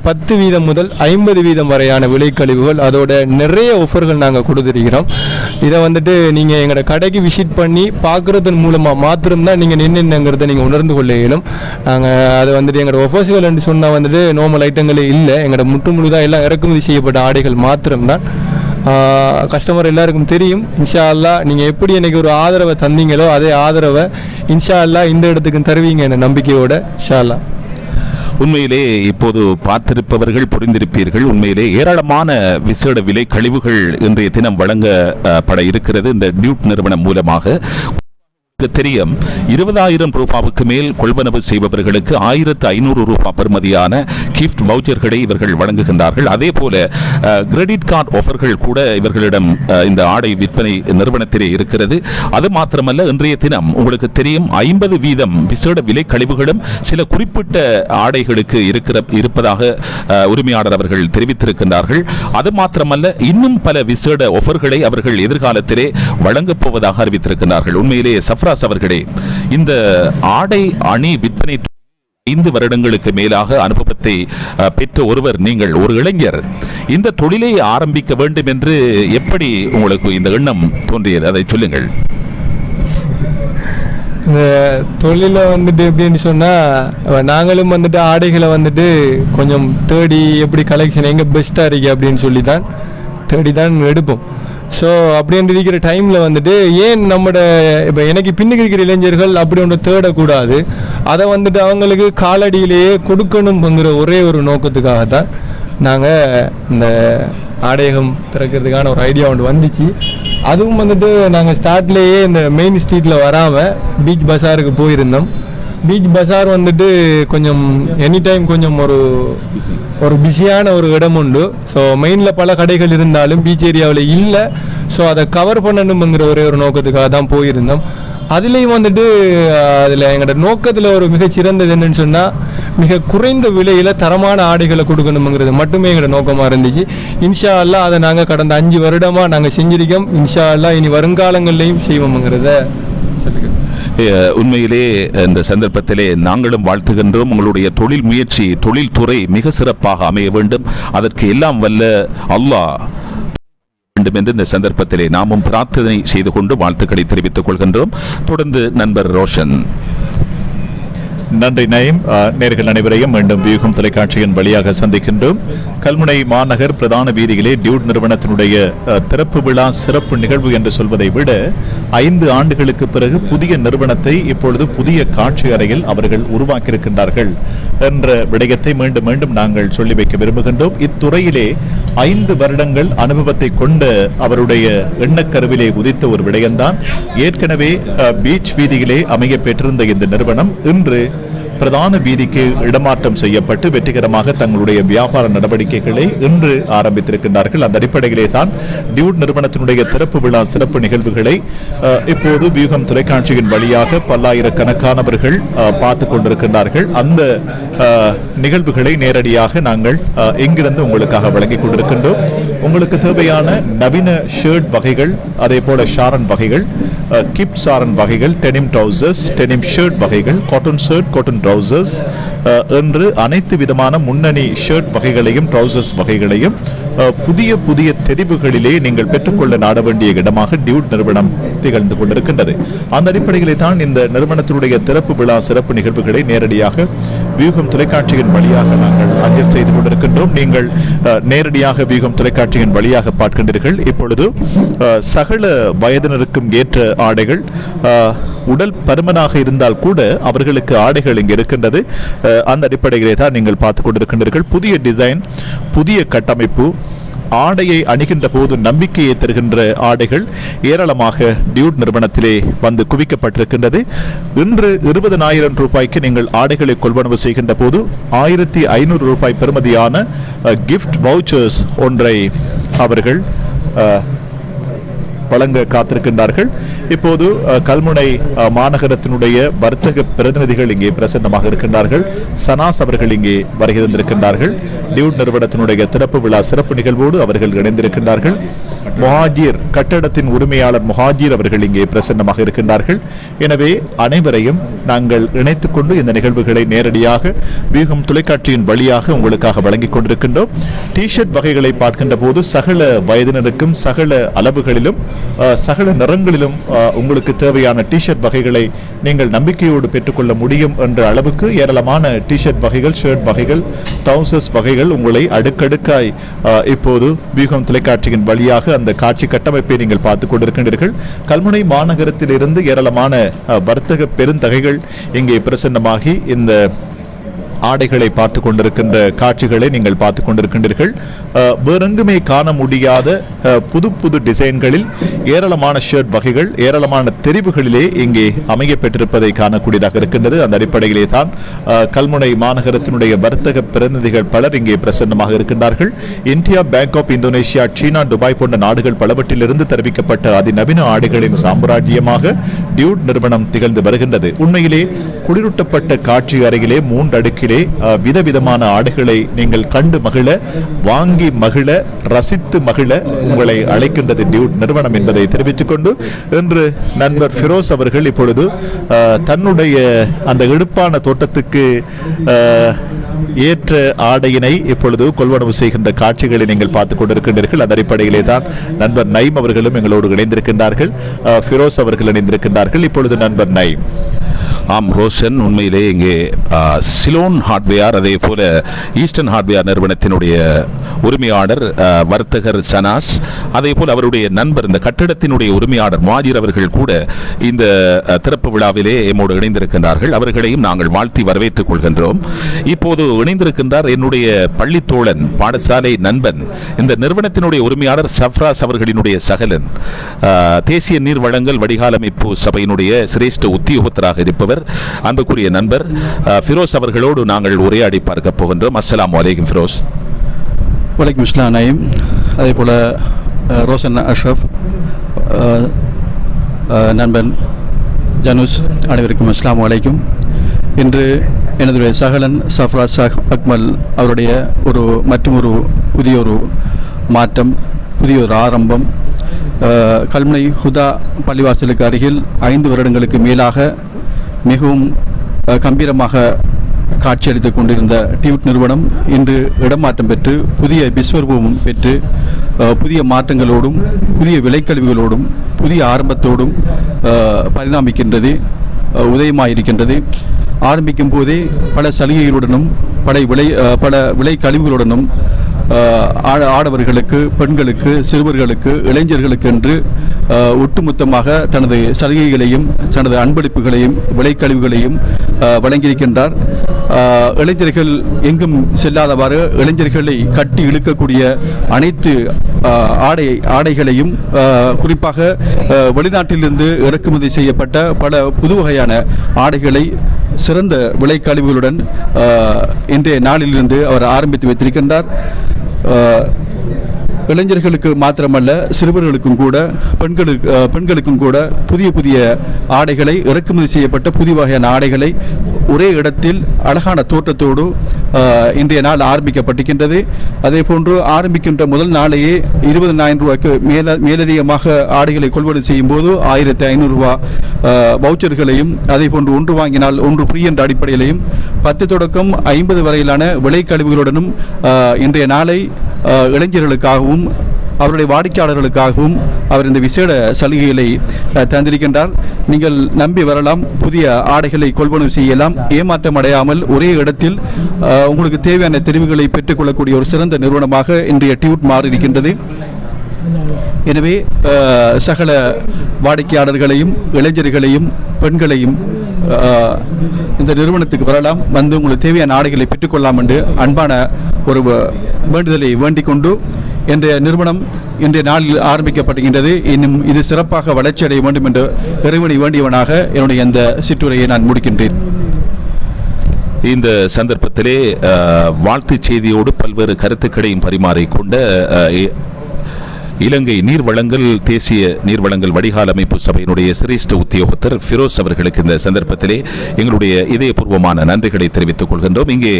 [SPEAKER 5] 10% முதல் 50% வரையான விலைக்கழிவுகள், அதோட நிறைய ஆஃபர்கள் நாங்கள் கொடுத்துருக்கிறோம். இதை வந்துட்டு நீங்கள் எங்களோட கடைக்கு விசிட் பண்ணி பார்க்குறதன் மூலமாக மாத்திரம்தான் நீங்கள் என்னென்னங்கிறத நீங்கள் உணர்ந்து கொள்ள இயலும். நாங்கள் அதை வந்துட்டு எங்களோட ஆஃபர்ஸ்கள் என்று சொன்னால் வந்துட்டு நார்மல் ஐட்டங்களே இல்லை, எங்களோட முழுதாக எல்லாம் இறக்குமதி செய்யப்பட்ட ஆடைகள் மாத்திரம்தான். கஸ்டமர் எல்லாருக்கும் தெரியும். இன்ஷா அல்லாஹ் நீங்கள் எப்படி எனக்கு ஒரு ஆதரவை தந்தீங்களோ அதே ஆதரவை இன்ஷா அல்லாஹ் இந்த இடத்துக்கு தருவீங்க என்ற நம்பிக்கையோட இன்ஷா அல்லாஹ்.
[SPEAKER 2] உண்மையிலே இப்போது பார்த்திருப்பவர்கள் புரிந்திருப்பீர்கள். உண்மையிலே ஏராளமான விசேட விலை கழிவுகள் இன்றைய தினம் வழங்கப்பட இருக்கிறது இந்த டியூட் நிறுவனம் மூலமாக. தெரியும், 20,000 ரூபாவுக்கு மேல் கொள்வனவு செய்பவர்களுக்கு 1,500 ரூபாய் பெறுமதியான கிஃப்ட் வவுச்சர்களை இவர்கள் வழங்குகின்றார்கள். அதே போல கிரெடிட் கார்டு ஆஃபர்கள் கூட இவர்களிடம் இந்த ஆடை விற்பனை நிறுவனத்திலே இருக்கிறது. அது மாத்திரமல்ல, இன்றைய தினம் உங்களுக்கு தெரியும் 50% விசேட விலை கழிவுகளும் சில குறிப்பிட்ட ஆடைகளுக்கு இருப்பதாக உரிமையாளர் அவர்கள் தெரிவித்திருக்கின்றார்கள். அது மாத்திரமல்ல, இன்னும் பல விசேட ஆஃபர்களை அவர்கள் எதிர்காலத்திலே வழங்கப் போவதாக அறிவித்திருக்கிறார்கள். உண்மையிலே சஃப்ராஸ் அவர்களே, இந்த ஆடை அணி விற்பனை 5 வருடங்களுக்கு மேலாக அனுபவத்தை பெற்ற ஒருவர் நீங்கள், ஒரு இளைஞர், இந்த தொழிலை ஆரம்பிக்க வேண்டும் என்று எப்படி உங்களுக்கு இந்த எண்ணம் தோன்றியது? அதை சொல்லுங்கள்.
[SPEAKER 5] இந்த தொழிலை வந்துட்டு எப்படின்னு சொன்னால் நாங்களும் வந்துட்டு ஆடைகளை வந்துட்டு கொஞ்சம் தேடி எப்படி கலெக்ஷன் எங்கே பெஸ்ட்டாக இருக்கு அப்படின்னு சொல்லி தான் தேடி தான் எடுப்போம். ஸோ அப்படின்னு இருக்கிற டைமில் வந்துட்டு ஏன் நம்மளோட இப்போ எனக்கு பின்னுக்கு இருக்கிற இளைஞர்கள் அப்படி ஒன்று தேடக்கூடாது, அதை வந்துட்டு அவங்களுக்கு காலடியிலேயே கொடுக்கணுங்கிற ஒரே ஒரு நோக்கத்துக்காக தான் நாங்கள் இந்த ஆடையகம் திறக்கிறதுக்கான ஒரு ஐடியா ஒன்று வந்துச்சு. அதுவும் வந்துட்டு நாங்கள் ஸ்டார்ட்லேயே இந்த மெயின் ஸ்ட்ரீட்டில் வராமல் பீச் பஸாருக்கு போயிருந்தோம். பீச் பஸார் வந்துட்டு கொஞ்சம் எனி டைம் கொஞ்சம் ஒரு பிஸியான ஒரு இடம் உண்டு. ஸோ மெயினில் பல கடைகள் இருந்தாலும் பீச் ஏரியாவில் இல்லை. ஸோ அதை கவர் பண்ணணுங்கிற ஒரே ஒரு நோக்கத்துக்காக தான் போயிருந்தோம். அதுலேயும் வந்துட்டு அதில் எங்களோட நோக்கத்தில் ஒரு மிகச்சிறந்தது என்னன்னு சொன்னால், மிக குறைந்த விலையில் தரமான ஆடைகளை கொடுக்கணுங்கிறது மட்டுமே எங்களோட நோக்கமாக இருந்துச்சு. இன்ஷா அல்லாஹ் அதை நாங்கள் கடந்த 5 வருடமாக நாங்கள் செஞ்சிருக்கோம். இன்ஷா அல்லாஹ் இனி வருங்காலங்கள்லையும் செய்வோம்ங்கிறத சொல்லிக்கிறோம்.
[SPEAKER 2] உண்மையிலே இந்த சந்தர்ப்பத்திலே நாங்களும் வாழ்த்துகின்றோம். உங்களுடைய தொழில் முயற்சி, தொழில்துறை மிக சிறப்பாக அமைய வேண்டும். அதற்கு எல்லாம் வல்ல அல்லாஹ் வேண்டும் என்று இந்த சந்தர்ப்பத்திலே நாமும் பிரார்த்தனை செய்து கொண்டு வாழ்த்துக்களை தெரிவித்துக் கொள்கின்றோம். தொடர்ந்து நண்பர் ரோஷன்.
[SPEAKER 1] நன்றி நயீம். நேர்கள் அனைவரையும் மீண்டும் வியூகம் தொலைக்காட்சியின் வழியாக சந்திக்கின்றோம். கல்முனை மாநகர் பிரதான வீதியிலே டியூட் நிறுவனத்தினுடைய திறப்பு விழா சிறப்பு நிகழ்வு என்று சொல்வதை விட 5 ஆண்டுகளுக்கு பிறகு புதிய நிறுவனத்தை இப்பொழுது புதிய காட்சி அறையில் அவர்கள் உருவாக்கியிருக்கின்றார்கள் என்ற விடயத்தை மீண்டும் மீண்டும் நாங்கள் சொல்லி வைக்க விரும்புகின்றோம். இத்துறையிலே 5 வருடங்கள் அனுபவத்தை கொண்ட அவருடைய எண்ணக்கருவிலே உதித்த ஒரு விடயம்தான் ஏற்கனவே பீச் வீதியிலே அமைய பெற்றிருந்த இந்த நிறுவனம் இன்று பிரதான வீதிக்கு இடமாற்றம் செய்யப்பட்டு வெற்றிகரமாக தங்களுடைய வியாபார நடவடிக்கைகளை இன்று ஆரம்பித்திருக்கின்றார்கள். அந்த அடிப்படையிலே தான் டியூட் நிறுவனத்தினுடைய திறப்பு விழா சிறப்பு நிகழ்வுகளை இப்போது வியூகம் தொலைக்காட்சியின் வழியாக பல்லாயிரக்கணக்கானவர்கள் பார்த்து கொண்டிருக்கின்றார்கள். அந்த நிகழ்வுகளை நேரடியாக நாங்கள் எங்கிருந்து உங்களுக்காக வழங்கிக் கொண்டிருக்கின்றோம். உங்களுக்கு தேவையான நவீன ஷர்ட் வகைகள், அதே போல ஷாரன் வகைகள், கிப் சாரன் வகைகள், டெனிம் ட்ரவுசர்ஸ், டெனிம் ஷர்ட் வகைகள், காட்டன் ஷர்ட், காட்டன் ட்ரவுசர்ஸ் என்று அனைத்து விதமான முன்னணி ஷர்ட் வகைகளையும் ட்ரவுசர்ஸ் வகைகளையும் புதிய புதிய தெரிவுகளிலே நீங்கள் பெற்றுக்கொள்ள நாட வேண்டிய இடமாக டியூட் நிறுவனம் திகழ்ந்து கொண்டிருக்கின்றது. அந்த அடிப்படையிலே தான் இந்த நிறுவனத்தினுடைய திறப்பு விழா சிறப்பு நிகழ்வுகளை நேரடியாக வியூகம் தொலைக்காட்சியின் வழியாக நாங்கள் அஞ்சல் செய்து கொண்டிருக்கின்றோம். நீங்கள் நேரடியாக வியூகம் தொலைக்காட்சியின் வழியாக பார்க்கின்றீர்கள். இப்பொழுது சகல வயதினருக்கும் ஏற்ற ஆடைகள், உடல் பருமனாக இருந்தால் கூட அவர்களுக்கு ஆடைகள் இங்கு இருக்கின்றது. அந்த அடிப்படையிலே தான் நீங்கள் பார்த்துக் கொண்டிருக்கின்றீர்கள். புதிய டிசைன், புதிய கட்டமைப்பு, ஆடையை அணிகின்ற போது நம்பிக்கையை தருகின்ற ஆடைகள் ஏராளமாக டியூட் நிறுவனத்திலே வந்து குவிக்கப்பட்டிருக்கின்றது. இன்று 20,000 ரூபாய்க்கு நீங்கள் ஆடைகளை கொள்வனவு செய்கின்ற போது 1,500 ரூபாய் பெறுமதியான கிஃப்ட் வவுச்சர்ஸ் ஒன்றை அவர்கள் வழங்க காத்திருக்கின்றார்கள். இப்போது கல்முனை மாநகரத்தினுடைய வர்த்தக பிரதிநிதிகள் இங்கே பிரசன்னமாக இருக்கின்றார்கள். சனாஸ் அவர்கள் இங்கே வருகை தந்திருக்கின்றார்கள். டியூட் நிறுவனத்தினுடைய திறப்பு விழா சிறப்பு நிகழ்வோடு அவர்கள் இணைந்திருக்கின்றார்கள். முஹாஜிர் கட்டடத்தின் உரிமையாளர் முஹாஜிர் அவர்கள் இங்கே பிரசன்னமாக இருக்கின்றார்கள். எனவே அனைவரையும் நாங்கள் இணைத்துக் கொண்டு இந்த நிகழ்வுகளை நேரடியாக வியூகம் தொலைக்காட்சியின் வழியாக உங்களுக்காக வழங்கிக் கொண்டிருக்கின்றோம். டிஷர்ட் வகைகளை பார்க்கின்ற போது சகல வயதினருக்கும் சகல அளவுகளிலும் சகல நிறங்களிலும் உங்களுக்கு தேவையான டிஷர்ட் வகைகளை நீங்கள் நம்பிக்கையோடு பெற்றுக்கொள்ள முடியும் என்ற அளவுக்கு ஏராளமான டிஷர்ட் வகைகள், ஷர்ட் வகைகள், ட்ரவுசர்ஸ் வகைகள் உங்களை அடுக்கடுக்காய் இப்போது வியூகம் தொலைக்காட்சியின் வழியாக அந்த காட்சி கட்டமைப்பை நீங்கள் பார்த்துக் கொண்டிருக்கின்றீர்கள். கல்முனை மாநகரத்தில் இருந்து ஏராளமான வர்த்தக பெருந்தகைகள் இங்கே பிரசன்னமாகி இந்த ஆடைகளை பார்த்து கொண்டிருக்கின்ற காட்சிகளை நீங்கள் பார்த்து கொண்டிருக்கின்றீர்கள். வேறெங்குமே காண முடியாத புது புது டிசைன்களில் ஏராளமான ஷர்ட் வகைகள், ஏராளமான தெரிவுகளிலே இங்கே அமைய பெற்றிருப்பதை காணக்கூடியதாக இருக்கின்றது. அந்த அடிப்படையிலே தான் கல்முனை மாநகரத்தினுடைய வர்த்தக பிரதிநிதிகள் பலர் இங்கே பிரசன்னமாக இருக்கின்றார்கள். இந்தியா, பேங்காக், இந்தோனேஷியா, சீனா, துபாய் போன்ற நாடுகள் பலவற்றிலிருந்து தெரிவிக்கப்பட்ட அதிநவீன ஆடைகளின் சாம்ராஜ்யமாக டியூட் நிறுவனம் திகழ்ந்து வருகின்றது. உண்மையிலே குளிரூட்டப்பட்ட காட்சி அறையிலே 3 அடுக்கிலே விதவிதமான ஆடைகளை நீங்கள் கண்டு மகிழ, வாங்கி மகிழ, ரசித்து மகிழ உங்களை அழைக்கின்றது டியூட் நிறுவனம் என்பதை தெரிவித்துக் கொண்டு இன்று நண்பர் ஃபிரோஸ் அவர்கள் இப்பொழுது தன்னுடைய அந்த எடுப்பான தோட்டத்துக்கு ஏற்ற ஆடையினை இப்பொழுது கொள்வனவு செய்கின்ற காட்சிகளை நீங்கள் பார்த்துக் கொண்டிருக்கின்றீர்கள். அந்த அடிப்படையிலே தான் நண்பர் நைம் அவர்களும் எங்களோடு இணைந்திருக்கின்றார்கள். ஃபிரோஸ் அவர்கள் இணைந்திருக்கின்றார்கள். இப்பொழுது நண்பர் நைம்.
[SPEAKER 2] ஆம் ரோஷன், உண்மையிலே இங்கே சிலோன் கிரவுன் ஹார்ட்வேர் அதே போல ஈஸ்டர்ன் ஹார்ட்வேர் நிறுவனத்தினுடைய உரிமையாளர் வர்த்தகர் சனாஸ், அதே போல் அவருடைய நண்பர் இந்த கட்டிடத்தினுடைய உரிமையாளர் மாஜிர் அவர்கள் கூட இந்த திறப்பு விழாவிலே எம்மோடு இணைந்திருக்கின்றார்கள். அவர்களையும் நாங்கள் வாழ்த்தி வரவேற்றுக் கொள்கின்றோம். இப்போது இணைந்திருக்கின்றார் என்னுடைய பள்ளி தோழன், பாடசாலை நண்பன், இந்த நிறுவனத்தினுடைய உரிமையாளர் சஃப்ராஸ் அவர்களினுடைய சகலன், தேசிய நீர் வழங்கல் வடிகால் அமைப்பு சபையினுடைய சிரேஷ்ட உத்தியோகத்தராக இருப்பவர் அன்புக்குரிய நண்பர் ஃபிரோஸ் அவர்களோடு நாங்கள் உரையாடி பார்க்க போகின்றோம். அஸ்ஸலாமு அலைக்கும் ஃபிரோஸ்.
[SPEAKER 6] வலைக்கும் இஸ்லாம் நயீம். அதே போல் ரோஷன் அஷ்ரஃப், நண்பன் ஜனுஸ், அனைவருக்கும் அஸ்ஸலாமு அலைக்கும். இன்று எனது சகலன் சஃப்ராஸ் அக்மல் அவருடைய மற்றும் ஒரு புதிய ஒரு மாற்றம், புதிய ஒரு ஆரம்பம். கல்முனை ஹுதா பள்ளிவாசலுக்கு அருகில் 5 வருடங்களுக்கு மேலாக மிகவும் கம்பீரமாக காட்சியளித்துக் கொண்டிருந்த டியூட் நிறுவனம் இன்று இடமாற்றம் பெற்று புதிய விஸ்வரூபமும் பெற்று புதிய மாற்றங்களோடும் புதிய விலைக்கழிவுகளோடும் புதிய ஆரம்பத்தோடும் பரிணாமிக்கின்றது, உதயமாயிருக்கின்றது. ஆரம்பிக்கும் போதே பல சலுகைகளுடனும் பல விலை கழிவுகளுடனும் ஆடவர்களுக்கு, பெண்களுக்கு, சிறுவர்களுக்கு, இளைஞர்களுக்கு என்று ஒட்டுமொத்தமாக தனது சலுகைகளையும் தனது அன்பளிப்புகளையும் விலைக்கழிவுகளையும் வழங்கியிருக்கின்றார். இளைஞர்கள் எங்கும் செல்லாதவாறு இளைஞர்களை கட்டி இழுக்கக்கூடிய அனைத்து ஆடைகளையும், குறிப்பாக வெளிநாட்டிலிருந்து இறக்குமதி செய்யப்பட்ட பல புது வகையான ஆடைகளை சிறந்த விலைக்கழிவுகளுடன் இன்றைய நாளிலிருந்து அவர் ஆரம்பித்து வைத்திருக்கின்றார். இளைஞர்களுக்கு மாத்திரமல்ல, சிறுவர்களுக்கும் கூட, பெண்களுக்கும் கூட புதிய ஆடைகளை, இறக்குமதி செய்யப்பட்ட புதிய வகையான ஆடைகளை ஒரே இடத்தில் அழகான தோற்றத்தோடு இன்றைய நாள் ஆரம்பிக்கப்பட்டிருக்கின்றது. அதே போன்று ஆரம்பிக்கின்ற முதல் நாளையே 20,000 ரூபாய்க்கு மேலதிகமாக ஆடைகளை கொள்வனவு செய்யும் போது 1,500 ரூபாய் வவுச்சர்களையும், அதே போன்று ஒன்று வாங்கினால் ஒன்று ஃப்ரீ என்ற அடிப்படையிலையும் 10 தொடக்கம் 50 வரையிலான விலைக்கழிவுகளுடனும் இன்றைய நாளை இளைஞர்களுக்காகவும் அவருடைய வாடிக்கையாளர்களுக்காகவும் அவர் இந்த விசேட சலுகைகளை தந்திருக்கின்றார். நீங்கள் நம்பி வரலாம், புதிய ஆடைகளை கொள்வனவு செய்யலாம், ஏமாற்றம் அடையாமல் ஒரே இடத்தில் உங்களுக்கு தேவையான தெரிவுகளை பெற்றுக்கொள்ளக்கூடிய ஒரு சிறந்த நிறுவனமாக இன்றைய டியூட் மாறியிருக்கின்றது. எனவே சகல வாடிக்கையாளர்களையும், இளைஞர்களையும், பெண்களையும் இந்த நிறுவனத்துக்கு வரலாம், வந்து உங்களுக்கு தேவையான ஆடைகளை பெற்றுக்கொள்ளலாம் என்று அன்பான ஒரு வேண்டுதலை வேண்டிக் கொண்டு இன்றைய நிறுவனம் இன்றைய நாளில் ஆரம்பிக்கப்படுகின்றது. இன்னும் இது சிறப்பாக வளர்ச்சி அடைய வேண்டும் என்று இறைவனை வேண்டியவனாக என்னுடைய இந்த சிற்றுரையை நான் முடிக்கின்றேன்.
[SPEAKER 2] இந்த சந்தர்ப்பத்திலே வாழ்த்துச் செய்தியோடு பல்வேறு கருத்துக்களையும் பரிமாறிக்கொண்ட இலங்கை நீர் வழங்கல், தேசிய நீர் வழங்கல் வடிகால் அமைப்பு சபையினுடைய சிரேஷ்ட உத்தியோகத்தர் ஃபிரோஸ் அவர்களுக்கு இந்த சந்தர்ப்பத்திலே எங்களுடைய இதயபூர்வமான நன்றிகளை தெரிவித்துக் கொள்கின்றோம். இங்கே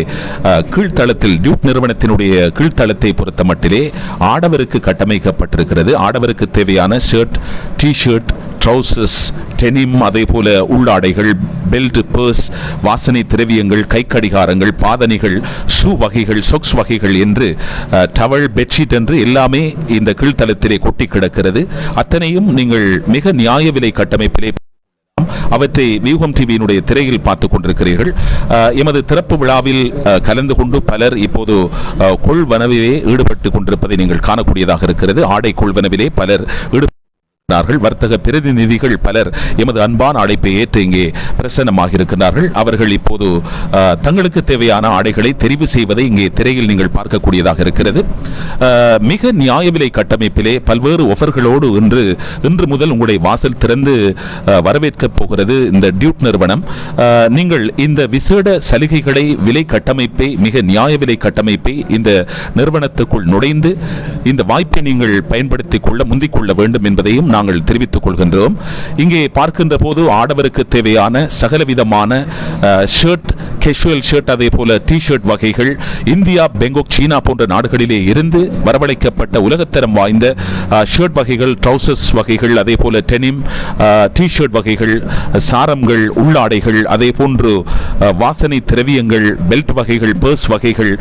[SPEAKER 2] கீழ்த்தளத்தில் டியூட் நிறுவனத்தினுடைய கீழ்த்தளத்தை பொறுத்த மட்டிலே ஆடவருக்கு கட்டமைக்கப்பட்டிருக்கிறது. ஆடவருக்கு தேவையான ஷர்ட், டி-ஷர்ட், ட்ரௌசர்ஸ், டெனிம், அதே போல உள்ளாடைகள், பெல்ட், பர்ஸ், வாசனை திரவியங்கள், கைக்கடிகாரங்கள், பாதணிகள், ஷூ வகைகள், சொக்ஸ் வகைகள் என்று டவல், பெட்ஷீட் என்று எல்லாமே இந்த கீழ்த்தளத்திலே கொட்டி கிடக்கிறது. அத்தனையும் நீங்கள் மிக நியாய விலை கட்டமைப்பிலே அவற்றை வியூகம் டிவியினுடைய திரையில் பார்த்துக் கொண்டிருக்கிறீர்கள். எமது திறப்பு விழாவில் கலந்து கொண்டு பலர் இப்போது கொள்வனவிலே ஈடுபட்டு கொண்டிருப்பதை நீங்கள் காணக்கூடியதாக இருக்கிறது. ஆடை கொள்வனவிலே பலர் வர்த்தக பிரதிநிதிகள் பலர் எமது அன்பான அழைப்பை ஏற்று இங்கே பிரசன்னமாக இருக்கிறார்கள். அவர்கள் இப்போது தங்களுக்கு தேவையான ஆடைகளை தெரிவு செய்வதை இங்கே திரையில் நீங்கள் பார்க்கக்கூடியதாக இருக்கிறது. மிக நியாய விலை கட்டமைப்பிலே பல்வேறு ஒஃபர்களோடு இன்று முதல் உங்களுடைய வாசல் திறந்து வரவேற்கப் போகிறது இந்த டியூட் நிறுவனம். நீங்கள் இந்த விசேட சலுகைகளை, விலை கட்டமைப்பை, மிக நியாய விலை கட்டமைப்பை இந்த நிறுவனத்துக்குள் நுழைந்து இந்த வாய்ப்பை நீங்கள் பயன்படுத்திக் கொள்ள முந்திக் கொள்ள வேண்டும் என்பதையும் நாங்கள் தெரிவித்துக் கொள்கின்றோம். இங்கே பார்க்கின்ற போது ஆடவருக்கு தேவையான சகலவிதமான ஷர்ட், கேஷுவல் ஷர்ட், அதே போல டி-ஷர்ட் வகைகள் இந்தியா, பெங்காக், சீனா போன்ற நாடுகளிலே இருந்து வரவழைக்கப்பட்ட உலகத்தரம் வாய்ந்த ஷர்ட் வகைகள், ட்ரௌசர்ஸ் வகைகள், அதே போல டெனிம், டி-ஷர்ட் வகைகள், சாரம்கள், உள்ளாடைகள், அதே போன்று வாசனை திரவியங்கள், பெல்ட் வகைகள், பர்ஸ் வகைகள்,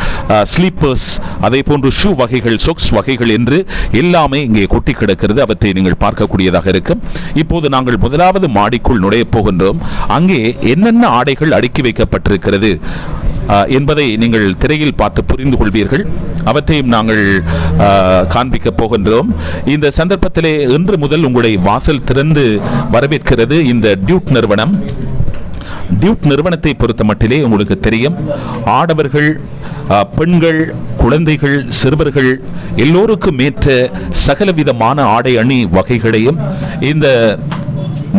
[SPEAKER 2] ஸ்லீப்பர்ஸ், அதே போன்று ஷூ வகைகள், சொக்ஸ் வகைகள் என்று எல்லாமே இங்கே கொட்டி கிடக்கிறது. அவற்றை நீங்கள் பார்க்கக்கூடியதாக இருக்கும். இப்போது நாங்கள் முதலாவது மாடிக்குள் நுழைய போகின்றோம். அங்கே என்னென்ன ஆடைகள் அடுக்கி வைக்கப்பட்டிருக்கிறது, என்பதை நீங்கள் திரையில் பார்த்து புரிந்து கொள்வீர்கள். அவற்றையும் நாங்கள் காண்பிக்கப் போகின்றோம். இந்த சந்தர்ப்பத்திலே இன்று முதல் உங்களுடைய வாசல் திறந்து வரவேற்கிறது இந்த டியூட் நிறுவனம். டியூட் நிறுவனத்தை பொறுத்த மட்டிலே உங்களுக்கு தெரியும், ஆடவர்கள், பெண்கள், குழந்தைகள், சிறுவர்கள் எல்லோருக்கும் ஏற்ற சகலவிதமான ஆடை அணி வகைகளையும் இந்த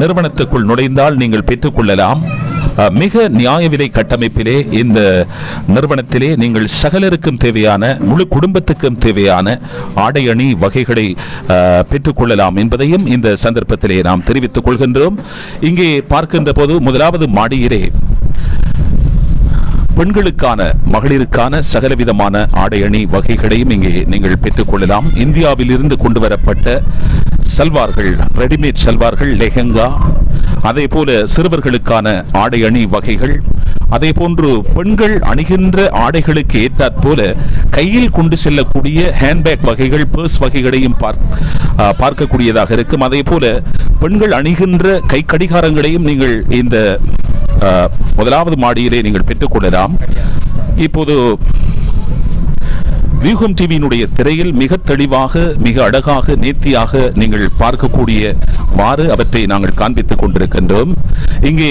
[SPEAKER 2] நிறுவனத்துக்குள் நுழைந்தால் நீங்கள் பெற்றுக்கொள்ளலாம். மிக நியாய விலை கட்டமைப்பிலே இந்த நிறுவனத்திலே நீங்கள் சகலருக்கும் தேவையான, முழு குடும்பத்துக்கும் தேவையான ஆடை அணி வகைகளை பெற்றுக்கொள்ளலாம் என்பதையும் இந்த சந்தர்ப்பத்திலே நாம் தெரிவித்துக் கொள்கின்றோம். இங்கே பார்க்கின்ற போது முதலாவது மாடியிலே பெண்களுக்கான, மகளிருக்கான சகலவிதமான ஆடை அணி வகைகளையும் இங்கே நீங்கள் பெற்றுக்கொள்ளலாம். இந்தியாவில் இருந்து கொண்டு வரப்பட்ட சல்வார்கள், ரெடிமேட் சல்வார்கள், லெஹங்கா, அதே போல சிறுவர்களுக்கான ஆடை அணி வகைகள், அதே போன்று பெண்கள் அணிகின்ற ஆடைகளுக்கு ஏற்றாற் போல கையில் கொண்டு செல்லக்கூடிய ஹேண்ட்பேக் வகைகள், பர்ஸ் வகைகளையும் பார்க்கக்கூடியதாக இருக்கும். அதே போல பெண்கள் அணிகின்ற கை கடிகாரங்களையும் நீங்கள் இந்த முதலாவது மாடியிலே நீங்கள் பெற்றுக்கொள்ளலாம். இப்போது வியூகம் டிவியினுடைய திரையில் மிக தெளிவாக, மிக அழகாக, நேர்த்தியாக நீங்கள் பார்க்கக்கூடியவாறு அவற்றை நாங்கள் காண்பித்துக் கொண்டிருக்கின்றோம். இங்கே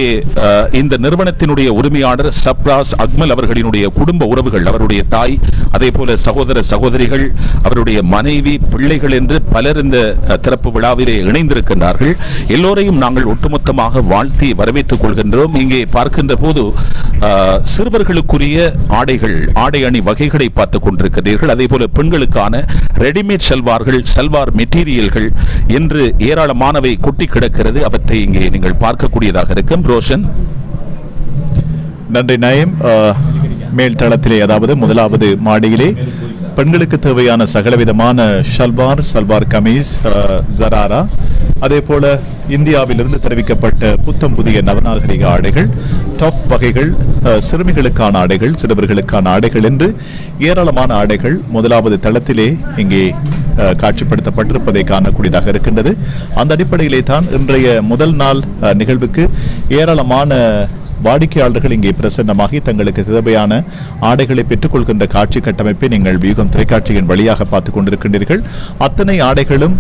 [SPEAKER 2] இந்த நிறுவனத்தினுடைய உரிமையாளர் சப்ராஸ் அக்மல் அவர்களினுடைய குடும்ப உறவுகள், அவருடைய தாய், அதே போல சகோதர சகோதரிகள், அவருடைய மனைவி, பிள்ளைகள் என்று பலர் இந்த திறப்பு விழாவிலே இணைந்திருக்கின்றார்கள். எல்லோரையும் நாங்கள் ஒட்டுமொத்தமாக வாழ்த்தி வரவேற்றுக் கொள்கின்றோம். இங்கே பார்க்கின்ற போது சிறுவர்களுக்குரிய ஆடைகள், ஆடை அணி வகைகளை பார்த்துக் கொண்டிருக்கிறீர்கள். அதே போல பெண்களுக்கான ரெடிமேட் சல்வார்கள், சல்வார் மெட்டீரியல்கள் என்று ஏராளமானவை கொட்டி கிடக்கிறது. அவற்றை இங்கே நீங்கள் பார்க்கக்கூடியதாக இருக்கும். ரோஷன்,
[SPEAKER 1] நன்றி நயம். மேல் தளத்திலே, அதாவது முதலாவது மாடியிலே பெண்களுக்கு தேவையான சகலவிதமான ஷல்வார், சல்வார் கமீஸ், ஜராரா, அதே போல இந்தியாவிலிருந்து தெரிவிக்கப்பட்ட புத்தம் புதிய நவநாகரிக ஆடைகள், டாப் வகைகள், சிறுமிகளுக்கான ஆடைகள், சிறுவர்களுக்கான ஆடைகள் என்று ஏராளமான ஆடைகள் முதலாவது தளத்திலே இங்கே காட்சிப்படுத்தப்பட்டிருப்பதை காணக்கூடியதாக இருக்கின்றது. அந்த அடிப்படையிலே தான் இன்றைய முதல் நாள் நிகழ்வுக்கு ஏராளமான வாடிக்கையாளர்கள் இங்கே பிரசன்னமாகி தங்களுக்கு தேவையான ஆடைகளை பெற்றுக்கொள்கின்ற காட்சி கட்டமைப்பை நீங்கள் வியூகம் தொலைக்காட்சியின் வழியாக பார்த்துக் கொண்டிருக்கின்றீர்கள். அத்தனை ஆடைகளும்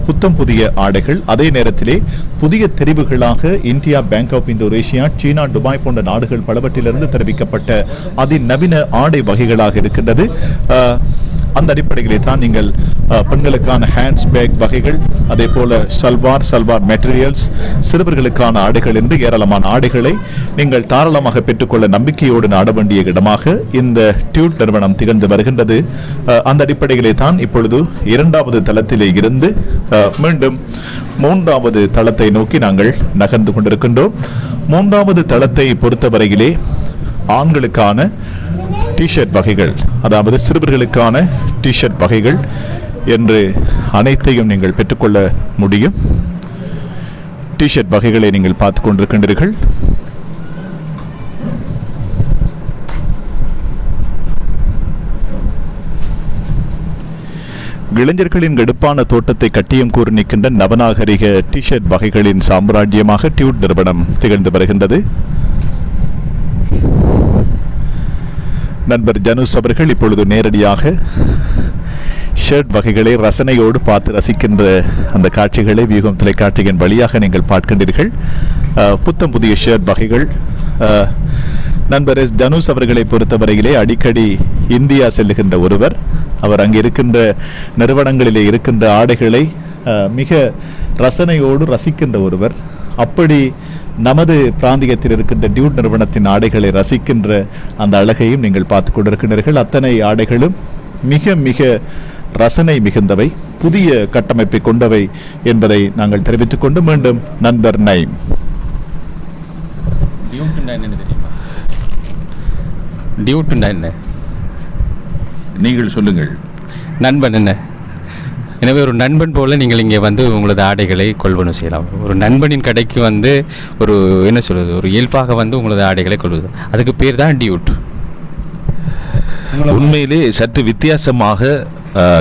[SPEAKER 1] புத்தம் புதிய ஆடைகள். அதே நேரத்திலே புதிய தெரிவுகளாக இந்தியா, பேங்க் ஆஃப் இந்தோனேஷியா, சீனா, துபாய் போன்ற நாடுகள் பலவற்றிலிருந்து தெரிவிக்கப்பட்ட அதிநவீன ஆடை வகைகளாக இருக்கின்றது. அந்த அடிப்படையிலே தான் நீங்கள் பெண்களுக்கான ஹேண்ட்ஸ் பேக் வகைகள், அதே போல சல்வார், சல்வார் மெட்டீரியல்ஸ், சிறுவர்களுக்கான ஆடைகள் என்று ஏராளமான ஆடைகளை நீங்கள் தாராளமாக பெற்றுக்கொள்ள நம்பிக்கையோடு நாட வேண்டிய இடமாக இந்த டியூட் நிறுவனம் திகழ்ந்து வருகின்றது. அந்த அடிப்படையிலே தான் இப்பொழுது இரண்டாவது தளத்திலே இருந்து மீண்டும் மூன்றாவது தளத்தை நோக்கி நாங்கள் நகர்ந்து கொண்டிருக்கின்றோம். மூன்றாவது தளத்தை பொறுத்தவரையிலே ஆண்களுக்கான டிஷர்ட் வகைகள், அதாவது சிறுவர்களுக்கான டிஷர்ட் வகைகள் என்று அனைத்தையும் நீங்கள் பெற்றுக்கொள்ள முடியும். டிஷர்ட் வகைகளை நீங்கள் பார்த்துக் கொண்டிருக்கின்றீர்கள். இளைஞர்களின் எடுப்பான தோட்டத்தை கட்டியம் கூறி நிற்கின்ற நவநாகரிக டிஷர்ட் வகைகளின் சாம்ராஜ்யமாக டியூட் நிறுவனம் திகழ்ந்து வருகின்றது. நண்பர் ஜனுஸ் அவர்கள் இப்பொழுது நேரடியாக ஷர்ட் வகைகளை ரசனையோடு பார்த்து ரசிக்கின்ற அந்த காட்சிகளை வியூகம் தொலைக்காட்சியின் வழியாக நீங்கள் பார்க்கின்றீர்கள். புத்தம் புதிய ஷர்ட் வகைகள். நண்பர் எஸ் ஜனுஸ் அவர்களை பொறுத்தவரையிலே அடிக்கடி இந்தியா செல்லுகின்ற ஒருவர். அவர் அங்கே இருக்கின்ற நிறுவனங்களிலே இருக்கின்ற ஆடைகளை மிக ரசனையோடு ரசிக்கின்ற ஒருவர். அப்படி நமது பிராந்தியத்தில் இருக்கின்ற டியூட் நிறுவனத்தின் ஆடைகளை ரசிக்கின்ற அந்த அழகையும் நீங்கள் பார்த்து கொண்டிருக்கின்றீர்கள். அத்தனை ஆடைகளும் மிக மிக ரசனை மிகுந்தவை, புதிய கட்டமைப்பை கொண்டவை என்பதை நாங்கள் தெரிவித்துக் கொண்டு மீண்டும் நண்பர் நைம்.
[SPEAKER 7] டியூட்டுண்டா என்ன?
[SPEAKER 2] நீங்கள் சொல்லுங்கள்.
[SPEAKER 7] நண்பன் என்ன? எனவே ஒரு நண்பன் போல் நீங்கள் இங்கே வந்து உங்களது ஆடைகளை கொள்வனவு செய்யலாம். ஒரு நண்பனின் கடைக்கு வந்து ஒரு என்ன சொல்வது, ஒரு இயல்பாக வந்து உங்களது ஆடைகளை கொள்வது, அதுக்கு பேர் தான் டியூட்.
[SPEAKER 2] உண்மையிலே சற்று வித்தியாசமாக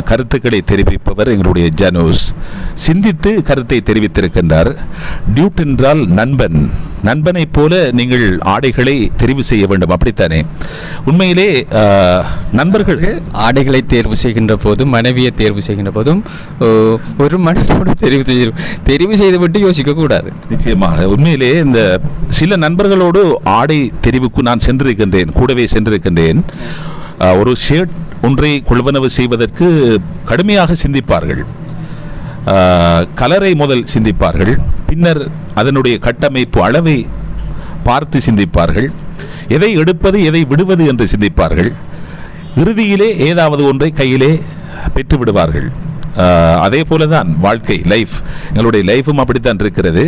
[SPEAKER 2] கருத்துக்களை தெரிவிப்பவர் எங்களுடைய ஜனூஸ். சிந்தித்து கருத்தை தெரிவித்திருக்கின்றார். டியூட் என்றால் நண்பன். நண்பனைப் போல நீங்கள் ஆடைகளை தெரிவு செய்ய வேண்டும், அப்படித்தானே? உண்மையிலே நண்பர்கள்
[SPEAKER 7] ஆடைகளை தேர்வு செய்கின்ற போதும் மனைவியை தேர்வு செய்கின்ற போதும் ஒரு மனதோடு தெரிவு செய்துவிட்டு யோசிக்க கூடாது.
[SPEAKER 2] நிச்சயமாக. உண்மையிலே இந்த சில நண்பர்களோடு ஆடை தெரிவுக்கு நான் சென்றிருக்கின்றேன், கூடவே சென்றிருக்கின்றேன். ஒரு ஷர்ட் ஒன்றை கொள்வனவு செய்வதற்கு கடுமையாக சிந்திப்பார்கள். கலரை முதல் சிந்திப்பார்கள், பின்னர் அதனுடைய கட்டமைப்பு அளவை பார்த்து சிந்திப்பார்கள், எதை எடுப்பது எதை விடுவது என்று சிந்திப்பார்கள். இறுதியிலே ஏதாவது ஒன்றை கையிலே பெற்று விடுவார்கள். அதே போலதான் வாழ்க்கை, லைஃப், எங்களுடைய லைஃபும் அப்படித்தான் இருக்கிறது.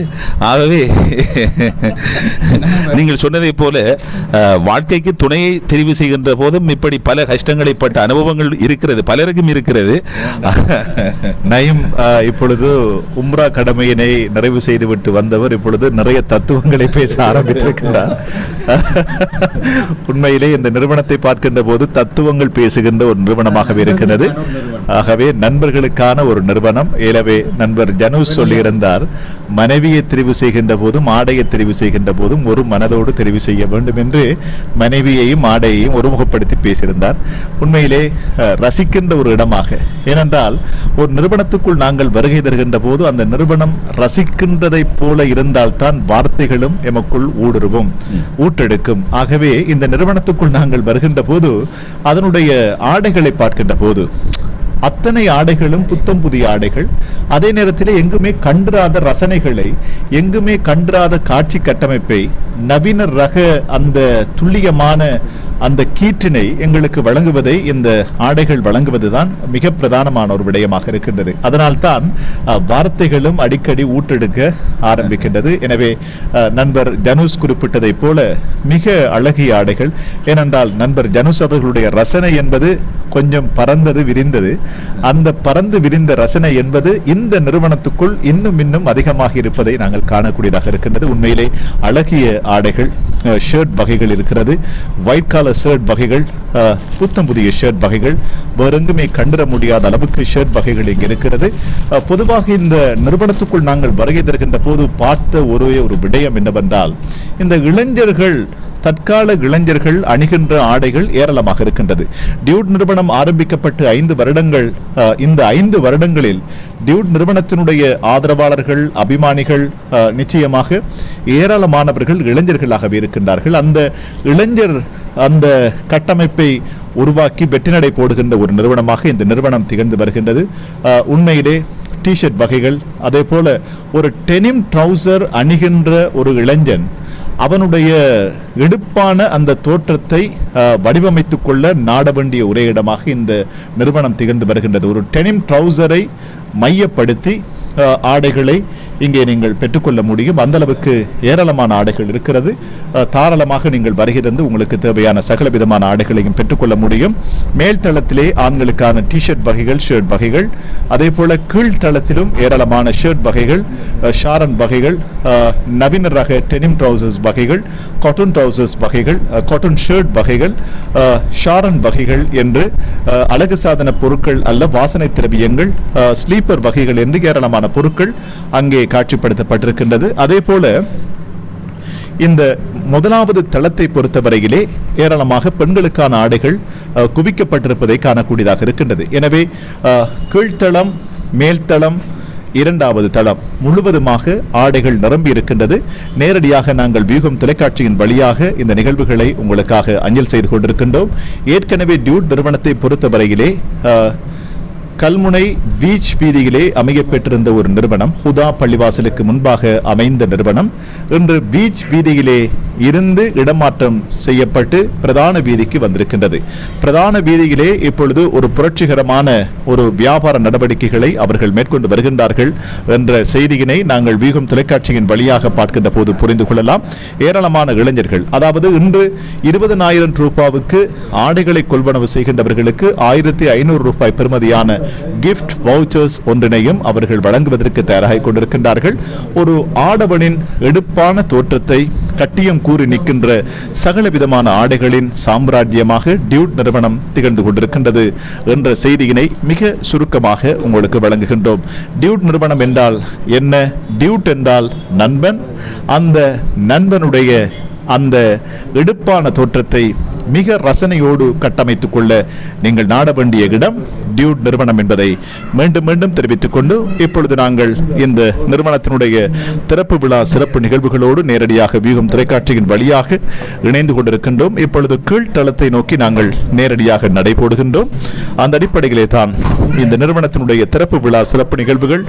[SPEAKER 2] ஆகவே நீங்கள் சொன்னதை போல வாழ்க்கைக்கு துணையை தெரிவு செய்கின்ற போதும் இப்படி பல கஷ்டங்களை பட்ட அனுபவங்கள் இருக்கிறது, பலருக்கும் இருக்கிறது.
[SPEAKER 1] நயம் இப்பொழுது உம்ரா கடமையினை நிறைவு செய்துவிட்டு வந்தவர் இப்பொழுது நிறைய தத்துவங்களை பேச ஆரம்பித்திருக்கிறார். உண்மையிலே இந்த நிறுவனத்தை பார்க்கின்ற போது தத்துவங்கள் பேசுகின்ற ஒரு நிறுவனமாகவே இருக்கிறது. ஆகவே நண்பர்களுக்கான ஒரு நிறுவனம். எனவே நண்பர் ஜனூஸ் சொல்லியிருந்தார், மனைவியை தெரிவு செய்கின்ற போதும் ஆடையை தெரிவு செய்கின்ற போதும் ஒரு மனதோடு தெரிவு செய்ய வேண்டும் என்று மனைவியையும் ஆடையையும் ஒருமுகப்படுத்தி பேசியிருந்தார். உண்மையிலே ரசிக்கின்ற ஒரு இடமாக. ஏனென்றால் ஒரு நிறுவனத்துக்குள் நாங்கள் வருகை தருகின்ற போது அந்த நிறுவனம் ரசிக்கின்றதை போல இருந்தால்தான் வார்த்தைகளும் எமக்குள் ஊட்டெடுக்கும். ஆகவே இந்த நிறுவனத்துக்குள் நாங்கள் வருகின்ற போது அதனுடைய ஆடைகளை பார்க்கின்ற போது அத்தனை ஆடைகளும் புத்தம் புதிய ஆடைகள், அதே நேரத்தில் எங்குமே கண்டாத ரசனைகளை, எங்குமே கண்டாத காட்சி கட்டமைப்பை, நவீன ரக அந்த துல்லியமான அந்த கீற்றினை எங்களுக்கு வழங்குவதை இந்த ஆடைகள் வழங்குவதுதான் மிக பிரதானமான ஒரு விடயமாக இருக்கின்றது. அதனால்தான் வார்த்தைகளும் அடிக்கடி ஊட்டெடுக்க ஆரம்பிக்கின்றது. எனவே நண்பர் ஜனூஸ் குறிப்பிட்டதை போல மிக அழகிய ஆடைகள். ஏனென்றால் நண்பர் ஜனூஸ் அவர்களுடைய ரசனை என்பது கொஞ்சம் பறந்தது, விரிந்தது. அந்த பறந்து விரிந்த ரசனை என்பது இந்த நிறுவனத்துக்குள் இன்னும் அதிகமாக இருப்பதை நாங்கள் காணக்கூடியதாக இருக்கின்றது. உண்மையிலே அழகிய ஆடைகள், ஷர்ட் வகைகள் இருக்கிறது. ஒயிட் காலர் ஷர்ட் வகைகள், புத்தம் புதிய ஷர்ட் வகைகள், வேறெங்குமே கண்டிட முடியாத அளவுக்கு ஷர்ட் வகைகள் இங்கு இருக்கிறது. பொதுவாக இந்த நிறுவனத்துக்குள் நாங்கள் வருகை தருகின்ற போது பார்த்த ஒரே ஒரு விடயம் என்னவென்றால், இந்த இளைஞர்கள், தற்கால இளைஞர்கள் அணிகின்ற ஆடைகள் ஏராளமாக இருக்கின்றது. டியூட் நிறுவனம் ஆரம்பிக்கப்பட்டு 5 வருடங்கள். இந்த 5 வருடங்களில் டியூட் நிறுவனத்தினுடைய ஆதரவாளர்கள், அபிமானிகள் நிச்சயமாக ஏராளமானவர்கள் இளைஞர்களாகவே இருக்கின்றார்கள். அந்த இளைஞர் அந்த கட்டமைப்பை உருவாக்கி வெற்றிநடை போடுகின்ற ஒரு நிறுவனமாக இந்த நிறுவனம் திகழ்ந்து வருகின்றது. உண்மையிலே டிஷர்ட் வகைகள், அதே போல ஒரு டெனிம் ட்ரவுசர் அணிகின்ற ஒரு இளைஞன் அவனுடைய எடுப்பான அந்த தோற்றத்தை வடிவமைத்துக் கொள்ள நாட வேண்டிய ஒரே இடமாக இந்த நிறுவனம் திகழ்ந்து வருகின்றது. ஒரு டெனிம் ட்ரவுசரை மையப்படுத்தி ஆடைகளை இங்கே நீங்கள் பெற்றுக்கொள்ள முடியும். அந்த அளவுக்கு ஏராளமான ஆடைகள் இருக்கிறது. தாராளமாக நீங்கள் வருகிறது உங்களுக்கு தேவையான சகல விதமான ஆடைகளையும் பெற்றுக்கொள்ள முடியும். மேல்தளத்திலே ஆண்களுக்கான டிஷர்ட் வகைகள், ஷர்ட் வகைகள், அதே போல கீழ்த்தளத்திலும் ஏராளமான ஷர்ட் வகைகள், ஷாரன் வகைகள், நவீன ரக டெனிம் ட்ரவுசர்ஸ் வகைகள், காட்டன் ட்ரவுசர்ஸ் வகைகள், காட்டன் ஷர்ட் வகைகள், ஷாரன் வகைகள் என்று அழகு சாதன பொருட்கள் அல்ல, வாசனை திரவியங்கள், ஸ்லீப்பர் வகைகள் என்று ஏராளமான பொருட்கள் அங்கே காட்சிப்படுத்தப்பட்டிருக்கின்றது. அதே போல இந்த முதலாவது தளத்தை பொறுத்தவரையிலே ஏராளமாக பெண்களுக்கான ஆடைகள் குவிக்கப்பட்டிருப்பதை காணக்கூடியதாக இருக்கின்றது. எனவே கீழ்த்தளம், மேல்தளம், 2வது தளம் முழுவதுமாக ஆடைகள் நிரம்பி இருக்கின்றது. நேரடியாக நாங்கள் வியூகம் தொலைக்காட்சியின் வழியாக இந்த நிகழ்வுகளை உங்களுக்காக அஞ்சல் செய்து கொண்டிருக்கின்றோம். ஏற்கனவே டியூட் நிறுவனத்தை பொறுத்தவரையிலே கல்முனை பீச் வீதியிலே அமைய பெற்றிருந்த ஒரு நிறுவனம், ஹுதா பள்ளிவாசலுக்கு முன்பாக அமைந்த நிறுவனம், இன்று பீச் வீதியிலே இருந்து இடமாற்றம் செய்யப்பட்டு பிரதான வீதிக்கு வந்திருக்கின்றது. பிரதான வீதியிலே இப்பொழுது ஒரு புரட்சிகரமான ஒரு வியாபார நடவடிக்கைகளை அவர்கள் மேற்கொண்டு வருகின்றார்கள் என்ற செய்தியினை நாங்கள் வியூகம் தொலைக்காட்சியின் வழியாக பார்க்கின்ற போது புரிந்து கொள்ளலாம். ஏராளமான இளைஞர்கள், அதாவது இன்று 20,000 ரூபாவுக்கு ஆடைகளை கொள்வனவு செய்கின்றவர்களுக்கு 1,500 ரூபாய் பெறுமதியான கிஃப்ட் வவுச்சர்ஸ் ஒன்றினையும் அவர்கள் வழங்குவதற்கு தயாராக கொண்டிருக்கின்றார்கள். ஒரு ஆடவனின் எடுப்பான தோற்றத்தை கட்டியம் கூறி நிற்கின்ற சகல விதமான ஆடைகளின் சாம்ராஜ்யமாக டியூட் நிறுவனம் திகழ்ந்து கொண்டிருக்கின்றது என்ற செய்தியினை மிக சுருக்கமாக உங்களுக்கு வழங்குகின்றோம். டியூட் நிறுவனம் என்றால் என்ன? டியூட் என்றால் நண்பன். அந்த நண்பனுடைய அந்த எடுப்பான தோற்றத்தை மிக ரசனையோடு கட்டமைத்துக் கொள்ள நீங்கள் நாட வேண்டிய இடம் டியூட் நிறுவனம் என்பதை மீண்டும் மீண்டும் தெரிவித்துக் கொண்டு, இப்பொழுது நாங்கள் இந்த நிறுவனத்தினுடைய திறப்பு விழா சிறப்பு நிகழ்வுகளோடு நேரடியாக வியூகம் தொலைக்காட்சியின் வழியாக இணைந்து கொண்டிருக்கின்றோம். இப்பொழுது கீழ்த்தளத்தை நோக்கி நாங்கள் நேரடியாக நடைபோடுகின்றோம். அந்த அடிப்படையிலே தான் இந்த நிறுவனத்தினுடைய திறப்பு விழா சிறப்பு நிகழ்வுகள்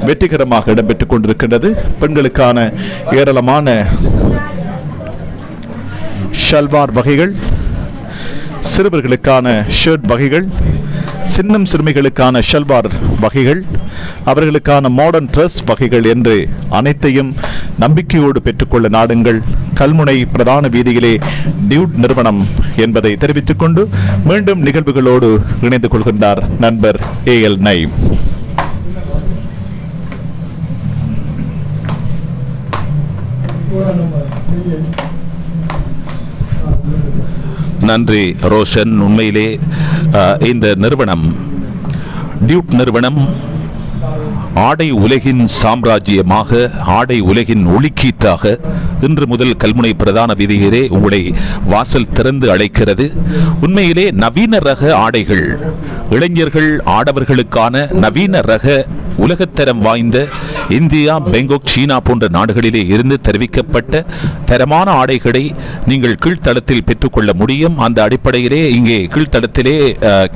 [SPEAKER 1] வெற்றிகரமாக இடம்பெற்றுக் கொண்டிருக்கின்றது. பெண்களுக்கான ஏராளமான ஷல்வார் வகைகள், சிறுவர்களுக்கான ஷர்ட் வகைகள், சின்னம் சிறுமிகளுக்கான ஷல்வார் வகைகள், அவர்களுக்கான மாடர்ன் ட்ரெஸ் வகைகள் என்று அனைத்தையும் நம்பிக்கையோடு பெற்றுக்கொள்ள நாடுங்கள். கல்முனை பிரதான வீதியிலே டியூட் நிறுவனம் என்பதை தெரிவித்துக் கொண்டு மீண்டும் நிகழ்வுகளோடு இணைந்து கொள்கின்றார் நண்பர் AL நயீம்.
[SPEAKER 2] நன்றி ரோஷன். உண்மையிலே இந்த நிறுவனம் டியூட் நிறுவனம் ஆடை உலகின் சாம்ராஜ்யமாக, ஆடை உலகின் ஒளிக்கீற்றாக இன்று முதல் கல்முனை பிரதான வீதியிலே உங்களை வாசல் திறந்து அழைக்கிறது. உண்மையிலே நவீன ரக ஆடைகள், இளைஞர்கள் ஆடவர்களுக்கான நவீன ரக உலகத்தரம் வாய்ந்த இந்தியா, பெங்காக், சீனா போன்ற நாடுகளிலே இருந்து தெரிவிக்கப்பட்ட தரமான ஆடைகளை நீங்கள் கீழ்த்தளத்தில் பெற்றுக்கொள்ள முடியும். அந்த அடிப்படையிலே இங்கே கீழ்த்தளத்திலே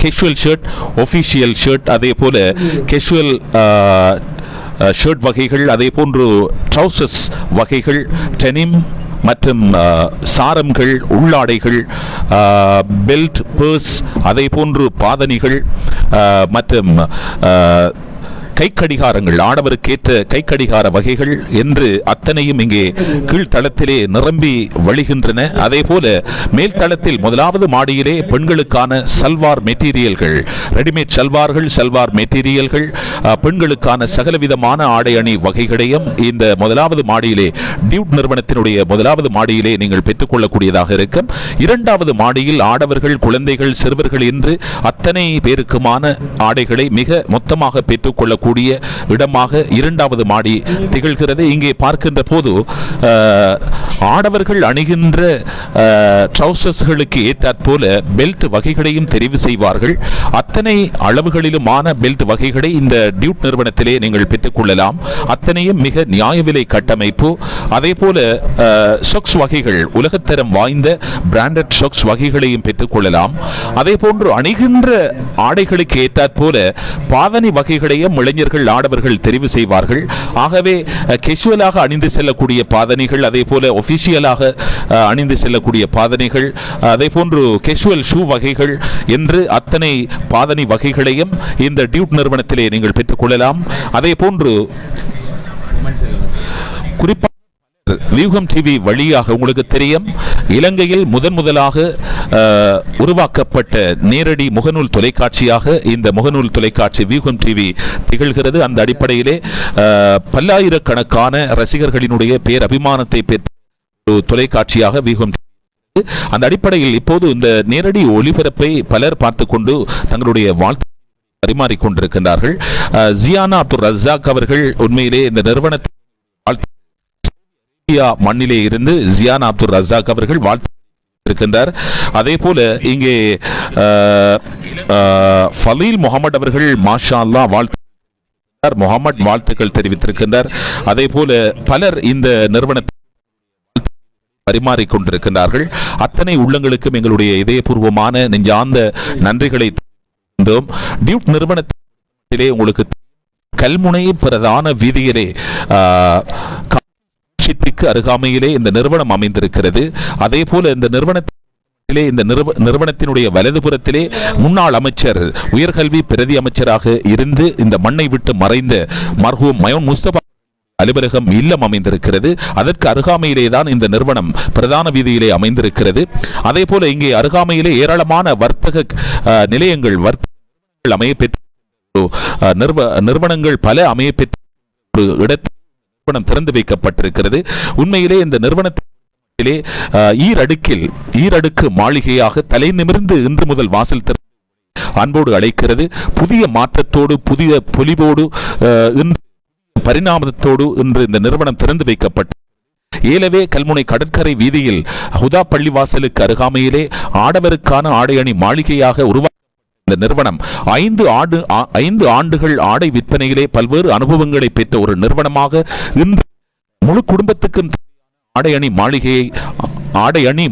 [SPEAKER 2] கேஷுவல் ஷர்ட், ஒஃபிஷியல் ஷர்ட், அதே போல கேஷுவல் ஷர்ட் வகைகள், அதே போன்று ட்ரௌசர்ஸ் வகைகள், டெனிம் மற்றும் சாரம்கள், உள்ளாடைகள், பெல்ட், பர்ஸ், அதே போன்று பாதணிகள் மற்றும் கைக்கடிகாரங்கள், ஆடவருக்கேற்ற கைக்கடிகார வகைகள் என்று அத்தனையும் இங்கே கீழ்த்தளத்திலே நிரம்பி வழிகின்றன. அதே போல மேல்தளத்தில் முதலாவது மாடியிலே பெண்களுக்கான சல்வார் மெட்டீரியல்கள், ரெடிமேட் சல்வார்கள், சல்வார் மெட்டீரியல்கள், பெண்களுக்கான சகலவிதமான ஆடை அணி வகைகளையும் இந்த முதலாவது மாடியிலே டியூட் நிறுவனத்தினுடைய முதலாவது மாடியிலே நீங்கள் பெற்றுக்கொள்ளக்கூடியதாக இருக்கும். இரண்டாவது மாடியில் ஆடவர்கள், குழந்தைகள், சிறுவர்கள் என்று அத்தனை பேருக்குமான ஆடைகளை மிக மொத்தமாக பெற்றுக்கொள்ள கூடிய இடமாக இரண்டாவது மாடி திகழ்கிறது. இங்கே பார்க்கின்ற போது ஆடவர்கள் அணிகின்ற ட்ரௌசர்ஸ்களுக்கு ஏற்றாற்போல பெல்ட் வகைகளையும் தெரிவு செய்வார்கள். அத்தனை அளவுகளிலுமான பெல்ட் வகைகளை இந்த டியூட் நிறுவனத்திலே நீங்கள் பெற்றுக்கொள்ளலாம். அத்தனையும் மிக நியாய விலை கட்டமைப்பு. அதே போல சொக்ஸ் வகைகள், உலகத்தரம் வாய்ந்த பிராண்டட் சொக்ஸ் வகைகளையும் பெற்றுக்கொள்ளலாம். அதே போன்று அணிகின்ற ஆடைகளுக்கு ஏற்றாற்போல பாதணி வகைகளையும் இளைஞர்கள், ஆடவர்கள் தெரிவு செய்வார்கள். ஆகவே கேஷுவலாக அணிந்து செல்லக்கூடிய பாதணிகள், அதே போல ஒபிஷியலாக அணிந்து செல்லக்கூடிய பாதணிகள், அதே போன்று கேஷுவல் ஷூ வகைகள் என்று அத்தனை பாதணி வகைகளையும் இந்த டியூட் நிறுவனத்திலே நீங்கள் பெற்றுக்கொள்ளலாம். அதே போன்று குறிப்பாக வியூகம் டிவி வழியாக உங்களுக்கு தெரியும், இலங்கையில் முதலாக உருவாக்கப்பட்ட நேரடி முகநூல் தொலைக்காட்சியாக இந்த முகநூல் தொலைக்காட்சி வியூகம் டிவி திகழ்கிறது. அந்த அடிப்படையிலே பல்லாயிரக்கணக்கான ரசிகர்களினுடைய பேரபிமானத்தை பெற்ற தொலைக்காட்சியாக வியூகம். அந்த அடிப்படையில் இப்போது இந்த நேரடி ஒளிபரப்பை பலர் பார்த்துக் கொண்டு தங்களுடைய வாழ்த்து பரிமாறிக்கொண்டிருக்கின்றார்கள். ஜியானா அப்துல் ரஸாக் அவர்கள் உண்மையிலே இந்த நிறுவனத்தை மண்ணிலே இருந்து ஜியானா அப்துல் ரஸாக் அவர்கள் வாழ்த்து இருக்கின்றார். அதே போல இங்கே ஃபலீல் முகமது அவர்கள் மாஷா அல்லாஹ் வாழ்த்து முகமது வாழ்த்துக்கள் தெரிவித்திருக்கின்றார். அதே போல பலர் இந்த நிறுவனத்தை பரிமாறிக்கொண்டிருக்கின்றார்கள். அத்தனை உள்ளங்களுக்கும் எங்களுடைய இதயபூர்வமான நெஞ்சார்ந்த நன்றிகளை டியூட் நிறுவனத்திலே உங்களுக்கு கல்முனை பிரதான வீதியிலே அருகாமையிலே இந்த நிறுவனம் அமைந்திருக்கிறது. அதே போல இந்த நிறுவனத்திலே இந்த நிறுவனத்தினுடைய வலதுபுறத்திலே முன்னாள் அமைச்சர், உயர்கல்வி பிரதி அமைச்சராக இருந்து இந்த மண்ணை விட்டு மறைந்த மர்ஹூம் மயோன் முஸ்தபா அலுவலகம் இல்லம் அமைந்திருக்கிறது. அதற்கு அருகாமையிலே தான் இந்த நிறுவனம் பிரதான வீதியிலே அமைந்திருக்கிறது. அதே போல இங்கே அருகாமையிலே ஏராளமான வர்த்தக நிலையங்கள், அமையப்பெற்ற நிறுவனங்கள் பல அமையப்பெற்ற இடத்தில் திறந்து வைக்கப்பட்டிருக்கிறது. உண்மையிலே இந்த நிறுவனத்தில் ஈரடுக்கு மாளிகையாக தலை நிமிர்ந்து இன்று முதல் வாசல் அன்போடு அழைக்கிறது. புதிய மாற்றத்தோடு புதிய பொலிவோடு பரிணாமத்தோடு இன்று இந்த நிறுவனம் திறந்து வைக்கப்பட்டு ஏலவே கல்முனை கடற்கரை வீதியில் ஹுதா பள்ளிவாசலுக்கு அருகாமையிலே ஆடவருக்கான ஆடை அணி மாளிகையாக உருவாக்க இந்த நிறுவனம் 5 ஆண்டுகள் ஆடை விற்பனையிலே பல்வேறு அனுபவங்களை பெற்ற ஒரு நிறுவனமாக இன்று முழு குடும்பத்துக்கும் ஆடை அணி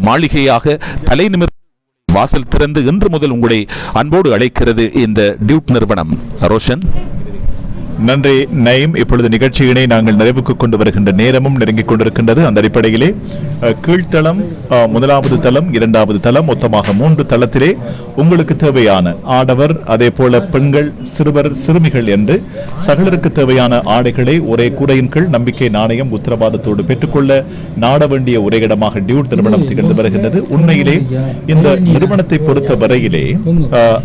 [SPEAKER 2] மாளிகையாக தலை நிமிர்ந்து வாசல் திறந்து இன்று முதல் உங்களை அன்போடு அழைக்கிறது இந்த டியூட் நிறுவனம். ரோஷன்,
[SPEAKER 1] நன்றி நயீம். இப்பொழுது நிகழ்ச்சியினை நாங்கள் நிறைவுக்கு கொண்டு வருகின்ற நேரமும் நெருங்கிக் கொண்டிருக்கின்றது. அந்த அடிப்படையிலே கீழ்த்தளம், முதலாவது தளம், இரண்டாவது தளம், மொத்தமாக 3 தளத்திலே உங்களுக்கு தேவையான ஆடவர், அதே போல பெண்கள், சிறுவர், சிறுமிகள் என்று சகலருக்கு தேவையான ஆடைகளை ஒரே கூரையின் கீழ் நம்பிக்கை நாணயம் உத்தரவாதத்தோடு பெற்றுக்கொள்ள நாட வேண்டிய ஒரே இடமாக டியூட் நிறுவனம் திகழ்ந்து வருகின்றது. உண்மையிலே இந்த நிறுவனத்தை பொறுத்த வரையிலே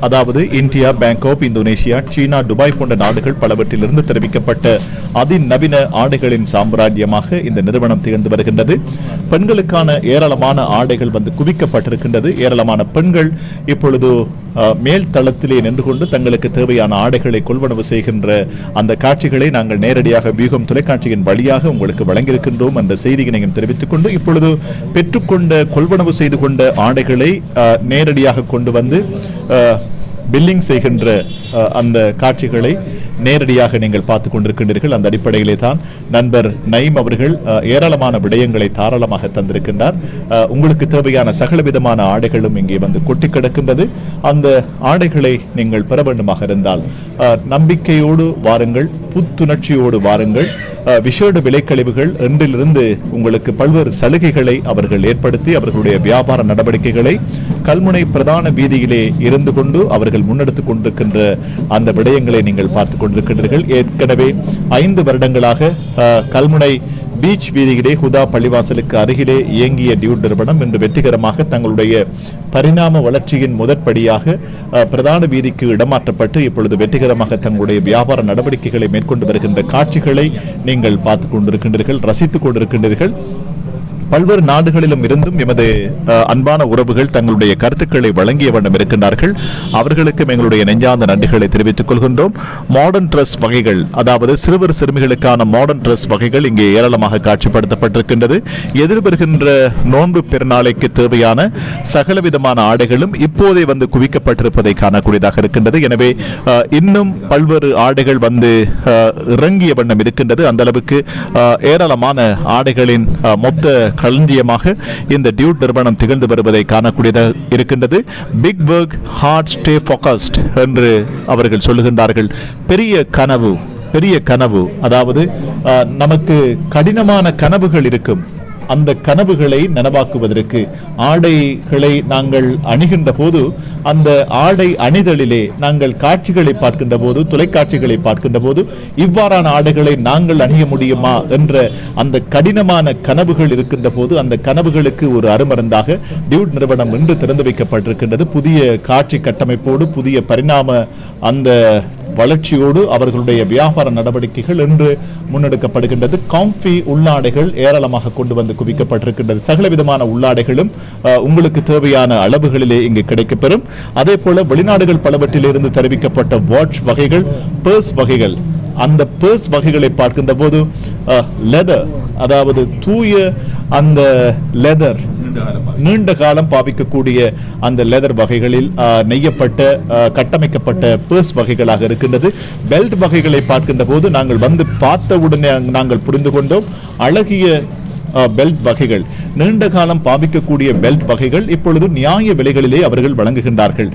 [SPEAKER 1] அதாவது இந்தியா, பேங்காக், இந்தோனேஷியா, சீனா, துபாய் போன்ற நாடுகள் பலவற்றில் இருந்து தெரிவிக்கப்பட்ட அதிநவீன ஆடைகளின் சாம்ராஜ்யமாக இந்த நிறுவனம் திகழ்ந்து வருகின்றது. பெண்களுக்கான ஏராளமான ஆடைகள் வந்து குவிக்கப்பட்டிருக்கின்றது. ஏராளமான பெண்கள் இப்பொழுது மேல் தளத்திலே நின்று கொண்டு தங்களுக்கு தேவையான ஆடைகளை கொள்வனவு செய்கின்ற அந்த காட்சிகளை நாங்கள் நேரடியாக வியூகம் தொலைக்காட்சியின் வழியாக உங்களுக்கு வழங்கியிருக்கின்றோம் என்ற செய்தியினையும் தெரிவித்துக் கொண்டு இப்பொழுது பெற்றுக்கொண்ட கொள்வனவு செய்து கொண்ட ஆடைகளை நேரடியாக கொண்டு வந்து பில்லிங் செய்கின்ற அந்த காட்சிகளை நேரடியாக நீங்கள் பார்த்துக் கொண்டிருக்கின்றீர்கள். அந்த அடிப்படையிலே தான் நண்பர் நயீம் அவர்கள் ஏராளமான விடயங்களை தாராளமாக தந்திருக்கின்றார். உங்களுக்கு தேவையான சகலவிதமான ஆடைகளும் இங்கே வந்து கொட்டி கிடக்கின்றது. அந்த ஆடைகளை நீங்கள் பெற வேண்டுமாக இருந்தால் நம்பிக்கையோடு வாருங்கள், புத்துணர்ச்சியோடு வாருங்கள். விசேட விலைக்கழிவுகள் என்றிலிருந்து உங்களுக்கு பல்வேறு சலுகைகளை அவர்கள் ஏற்படுத்தி அவர்களுடைய வியாபார நடவடிக்கைகளை கல்முனை பிரதான வீதியிலே இருந்து கொண்டு அவர்கள் முன்னெடுத்துக் கொண்டிருக்கின்ற அந்த விடயங்களை நீங்கள் பார்த்துக் கொண்டிருக்கின்றீர்கள். ஏற்கனவே 5 வருடங்களாக கல்முனை பீச் வீதியிலே ஹுதா பள்ளிவாசலுக்கு அருகிலே இயங்கிய டியூட் நிறுவனம் இன்று வெற்றிகரமாக தங்களுடைய பரிணாம வளர்ச்சியின் முதற்படியாக பிரதான வீதிக்கு இடமாற்றப்பட்டு இப்பொழுது வெற்றிகரமாக தங்களுடைய வியாபார நடவடிக்கைகளை மேற்கொண்டு வருகின்ற காட்சிகளை நீங்கள் பார்த்துக் கொண்டிருக்கின்றீர்கள், ரசித்துக் கொண்டிருக்கின்றீர்கள். பல்வேறு நாடுகளிலும் இருந்தும் எமது அன்பான உறவுகள் தங்களுடைய கருத்துக்களை வழங்கிய வண்ணம் இருக்கின்றார்கள். அவர்களுக்கும் எங்களுடைய நெஞ்சார்ந்த நன்றிகளை தெரிவித்துக் கொள்கின்றோம். மாடர்ன் ட்ரெஸ் வகைகள், அதாவது சிறுவர் சிறுமிகளுக்கான மாடர்ன் ட்ரெஸ் வகைகள் இங்கே ஏராளமாக காட்சிப்படுத்தப்பட்டிருக்கின்றது. எதிர்வருகின்ற நோன்பு பெருநாளைக்கு தேவையான சகலவிதமான ஆடைகளும் இப்போதே வந்து குவிக்கப்பட்டிருப்பதை காணக்கூடியதாக இருக்கின்றது. எனவே இன்னும் பல்வேறு ஆடைகள் வந்து இறங்கிய வண்ணம் இருக்கின்றது. அந்த அளவுக்கு ஏராளமான ஆடைகளின் மொத்த களஞ்சியமாக இந்த டியூட் நிறுவனம் திகழ்ந்து வருவதை காணக்கூடியதாக இருக்கின்றது. Big work, hard, stay focused என்று அவர்கள் சொல்லுகின்றார்கள். பெரிய கனவு, அதாவது நமக்கு கடினமான கனவுகள் இருக்கும். அந்த கனவுகளை நனவாக்குவதற்கு ஆடைகளை நாங்கள் அணிகின்ற போது அந்த ஆடை அணிதலிலே நாங்கள் காட்சிகளை பார்க்கின்ற போது, தொலைக்காட்சிகளை பார்க்கின்ற போது இவ்வாறான ஆடைகளை நாங்கள் அணிய முடியுமா என்ற அந்த கடினமான கனவுகள் இருக்கின்ற போது அந்த கனவுகளுக்கு ஒரு அருமருந்தாக டியூட் நிறுவனம் இன்று திறந்து வைக்கப்பட்டிருக்கின்றது. புதிய காட்சி கட்டமைப்போடு, புதிய பரிணாம அந்த வளர்ச்சியோடு அவர்களுடைய வியாபார நடவடிக்கைகள் என்று முன்னெடுக்கப்படுகின்றது. காம்பி உள்ளாடைகள் ஏராளமாக கொண்டு வந்து குவிக்கப்பட்டிருக்கின்றது. சகலவிதமான உள்ளாடைகளும் உங்களுக்கு தேவையான அளவுகளிலே இங்கு கிடைக்கப்பெறும். அதே போல வெளிநாடுகள் பலவற்றிலிருந்து தெரிவிக்கப்பட்ட வாட்ச் வகைகள், பர்ஸ் வகைகள், அந்த பர்ஸ் வகைகளை பார்க்கின்ற போது லெதர், அதாவது தூய அந்த லெதர், நீண்ட காலம் பாவிக்கக்கூடிய அந்த லெதர் வகைகளில் நெய்யப்பட்ட கட்டமைக்கப்பட்ட பர்ஸ் வகைகளாக இருக்கின்றது. பெல்ட் வகைகளை பார்க்கின்ற போது நாங்கள் வந்து பார்த்தவுடனே நாங்கள் புரிந்து கொண்டோம். அழகிய பெல்ட் வகைகள், நீண்ட காலம் பாவிக்கக்கூடிய பெல்ட் வகைகள் இப்பொழுது நியாய விலைகளிலே அவர்கள் வழங்குகின்றார்கள்.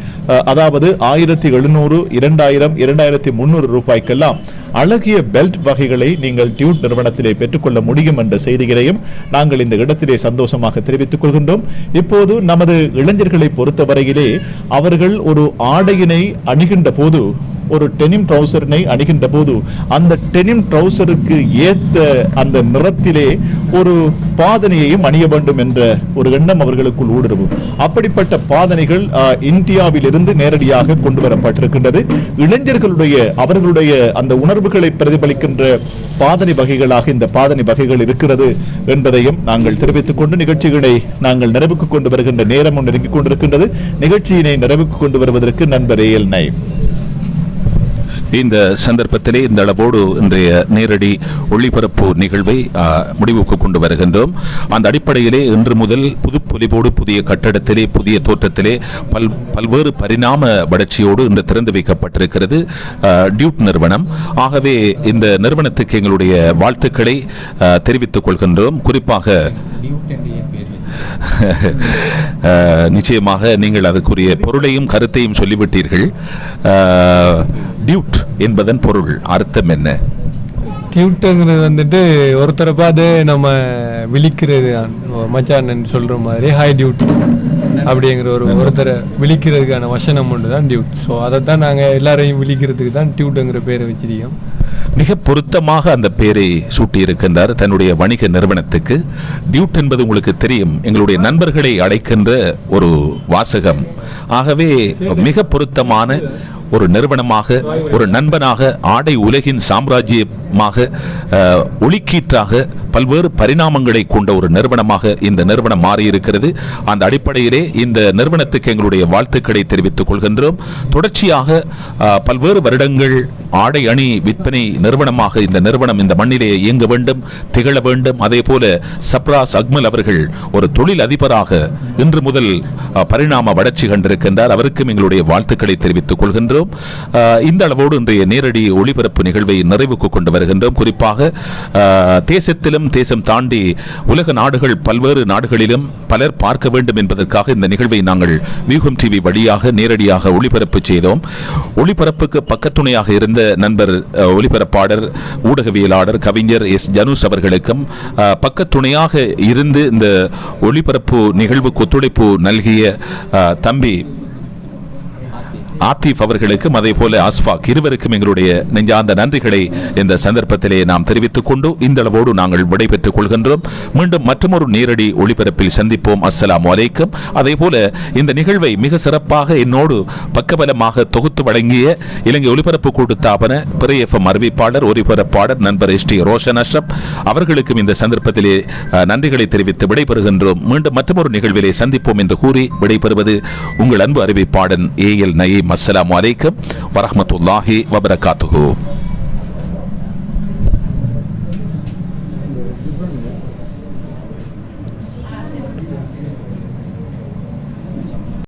[SPEAKER 1] அதாவது 1700, 2000, 2300 ரூபாய்க்கெல்லாம் அழகிய பெல்ட் வகைகளை நீங்கள் டியூட் நிறுவனத்திலே பெற்றுக்கொள்ள முடியும் என்ற செய்திகளையும் நாங்கள் இந்த இடத்திலே சந்தோஷமாக தெரிவித்துக் கொள்கின்றோம். இப்போது நமது இளைஞர்களை பொறுத்தவரையிலே அவர்கள் ஒரு ஆடையினை அணிகின்ற போது ஒரு டெனிம் ட்ரௌசரினை அணிகின்ற போது அந்த டெனிம் ட்ரௌசருக்கு ஏத்த அந்த நிறத்திலே ஒரு பாதனையையும் அணிய வேண்டும் என்ற ஒரு எண்ணம் அவர்களுக்குள் ஊடுருவும். அப்படிப்பட்ட பாதனைகள் இந்தியாவிலிருந்து நேரடியாக கொண்டு வரப்பட்டிருக்கின்றது. இளைஞர்களுடைய அவர்களுடைய அந்த உணர்வுகளை பிரதிபலிக்கின்ற பாதனை வகைகளாக இந்த பாதனை வகைகள் இருக்கிறது என்பதையும் நாங்கள் தெரிவித்துக் கொண்டு நிகழ்ச்சிகளை நாங்கள் நிறைவுக்கு கொண்டு வருகின்ற நேரமும் நெருங்கிக் கொண்டிருக்கின்றது. நிகழ்ச்சியினை நிறைவுக்கு கொண்டு வருவதற்கு நண்பர் ஏஎல் நைம்.
[SPEAKER 2] இந்த சந்தர்ப்பத்திலே இந்த அளவோடு இன்றைய நேரடி ஒளிபரப்பு நிகழ்வை முடிவுக்கு கொண்டு வருகின்றோம். அந்த அடிப்படையிலே இன்று முதல் புதுப்பொலிவோடு புதிய கட்டடத்திலே புதிய தோற்றத்திலே பல்வேறு பரிணாம வளர்ச்சியோடு இன்று திறந்து வைக்கப்பட்டிருக்கிறது டியூட் நிறுவனம். ஆகவே இந்த நிறுவனத்துக்கு எங்களுடைய வாழ்த்துக்களை தெரிவித்துக் கொள்கின்றோம். குறிப்பாக நிச்சயமாக நீங்கள் அதற்குரிய பொருளையும் கருத்தையும் சொல்லிவிட்டீர்கள். டியூட் என்பதன் பொருள் அர்த்தம் என்ன?
[SPEAKER 5] டியூட்டுங்கிறது வந்துட்டு ஒருத்தரை பார்த்து நம்ம விழிக்கிறது, மச்சான் சொல்ற மாதிரி ஹாய் டியூட் அப்படிங்கிற ஒருத்தரை விழிக்கிறதுக்கான வசனம் ஒன்று தான் டியூட். ஸோ அதைத்தான் நாங்கள் எல்லாரையும் விழிக்கிறதுக்கு தான் டியூட்டுங்கிற பேரை வச்சிருக்கோம்.
[SPEAKER 2] மிக பொருத்தமாக அந்த பேரை சூட்டியிருக்கின்றார் தன்னுடைய வணிக நிறுவனத்துக்கு. டியூட் என்பது உங்களுக்கு தெரியும், எங்களுடைய நண்பர்களை அழைக்கின்ற ஒரு வாசகம். ஆகவே மிக பொருத்தமான ஒரு நிறுவனமாக, ஒரு நண்பனாக, ஆடை உலகின் சாம்ராஜ்யமாக, ஒளிக்கீற்றாக பல்வேறு பரிணாமங்களை கொண்ட ஒரு நிறுவனமாக இந்த நிறுவனம் மாறியிருக்கிறது. அந்த அடிப்படையிலே இந்த நிறுவனத்துக்கு எங்களுடைய வாழ்த்துக்களை தெரிவித்துக் கொள்கின்றோம். தொடர்ச்சியாக பல்வேறு வருடங்கள் ஆடை அணி விற்பனை நிறுவனமாக இந்த நிறுவனம் இந்த மண்ணிலே இயங்க வேண்டும், திகழ வேண்டும். அதே போல சப்ராஸ் அக்மல் அவர்கள் ஒரு தொழில் அதிபராக இன்று முதல் பரிணாம வளர்ச்சி கண்டிருக்கின்றார். அவருக்கும் எங்களுடைய வாழ்த்துக்களை தெரிவித்துக் கொள்கின்றோம். இந்த அளவோடு இன்றைய நேரடி ஒளிபரப்பு நிகழ்வை நிறைவுக்கு கொண்டு வருகின்றோம். குறிப்பாக தேசத்திலும் தேசம் தாண்டி உலக நாடுகள் பல்வேறு நாடுகளிலும் பலர் பார்க்க வேண்டும் என்பதற்காக இந்த நிகழ்வை நாங்கள் வியூகம் டிவி வழியாக நேரடியாக ஒளிபரப்பு செய்தோம். ஒளிபரப்புக்கு பக்கத்துணையாக இருந்த நண்பர் ஒளிபரப்பாளர், ஊடகவியலாளர், கவிஞர் எஸ் ஜனூஸ் அவர்களுக்கும் பக்கத்துணையாக இருந்து இந்த ஒளிபரப்பு நிகழ்வுக்கு ஒத்துழைப்பு நல்கிய தம்பி ஆத்திப் அவர்களுக்கும் அதே போல அஸ்ஃபாக் இருவருக்கும் எங்களுடைய நெஞ்சார்ந்த நன்றிகளை இந்த சந்தர்ப்பத்திலே நாம் தெரிவித்துக் கொண்டு இந்த அளவோடு நாங்கள் விடைபெற்றுக் கொள்கின்றோம். மீண்டும் மற்றொரு நேரடி ஒளிபரப்பில் சந்திப்போம். அஸ்ஸலாமு அலைக்கும். அதே போல இந்த நிகழ்வை மிக சிறப்பாக என்னோடு பக்கபலமாக தொகுத்து வழங்கிய இலங்கை ஒலிபரப்பு கூட்டுத்தாபன பிறை FM அறிவிப்பாளர், ஒலிபரப்பாளர் நண்பர் ST ரோஷன் அஷ்ரப் அவர்களுக்கும் இந்த சந்தர்ப்பத்திலே நன்றிகளை தெரிவித்து விடைபெறுகின்றோம். மீண்டும் மற்றொரு நிகழ்விலே சந்திப்போம் என்று கூறி விடைபெறுவது உங்கள் அன்பு அறிவிப்பாளன் AL நயீம். அஸ்ஸலாமு அலைக்கும் வரஹ்மத்துல்லாஹி வபரகாத்துஹு.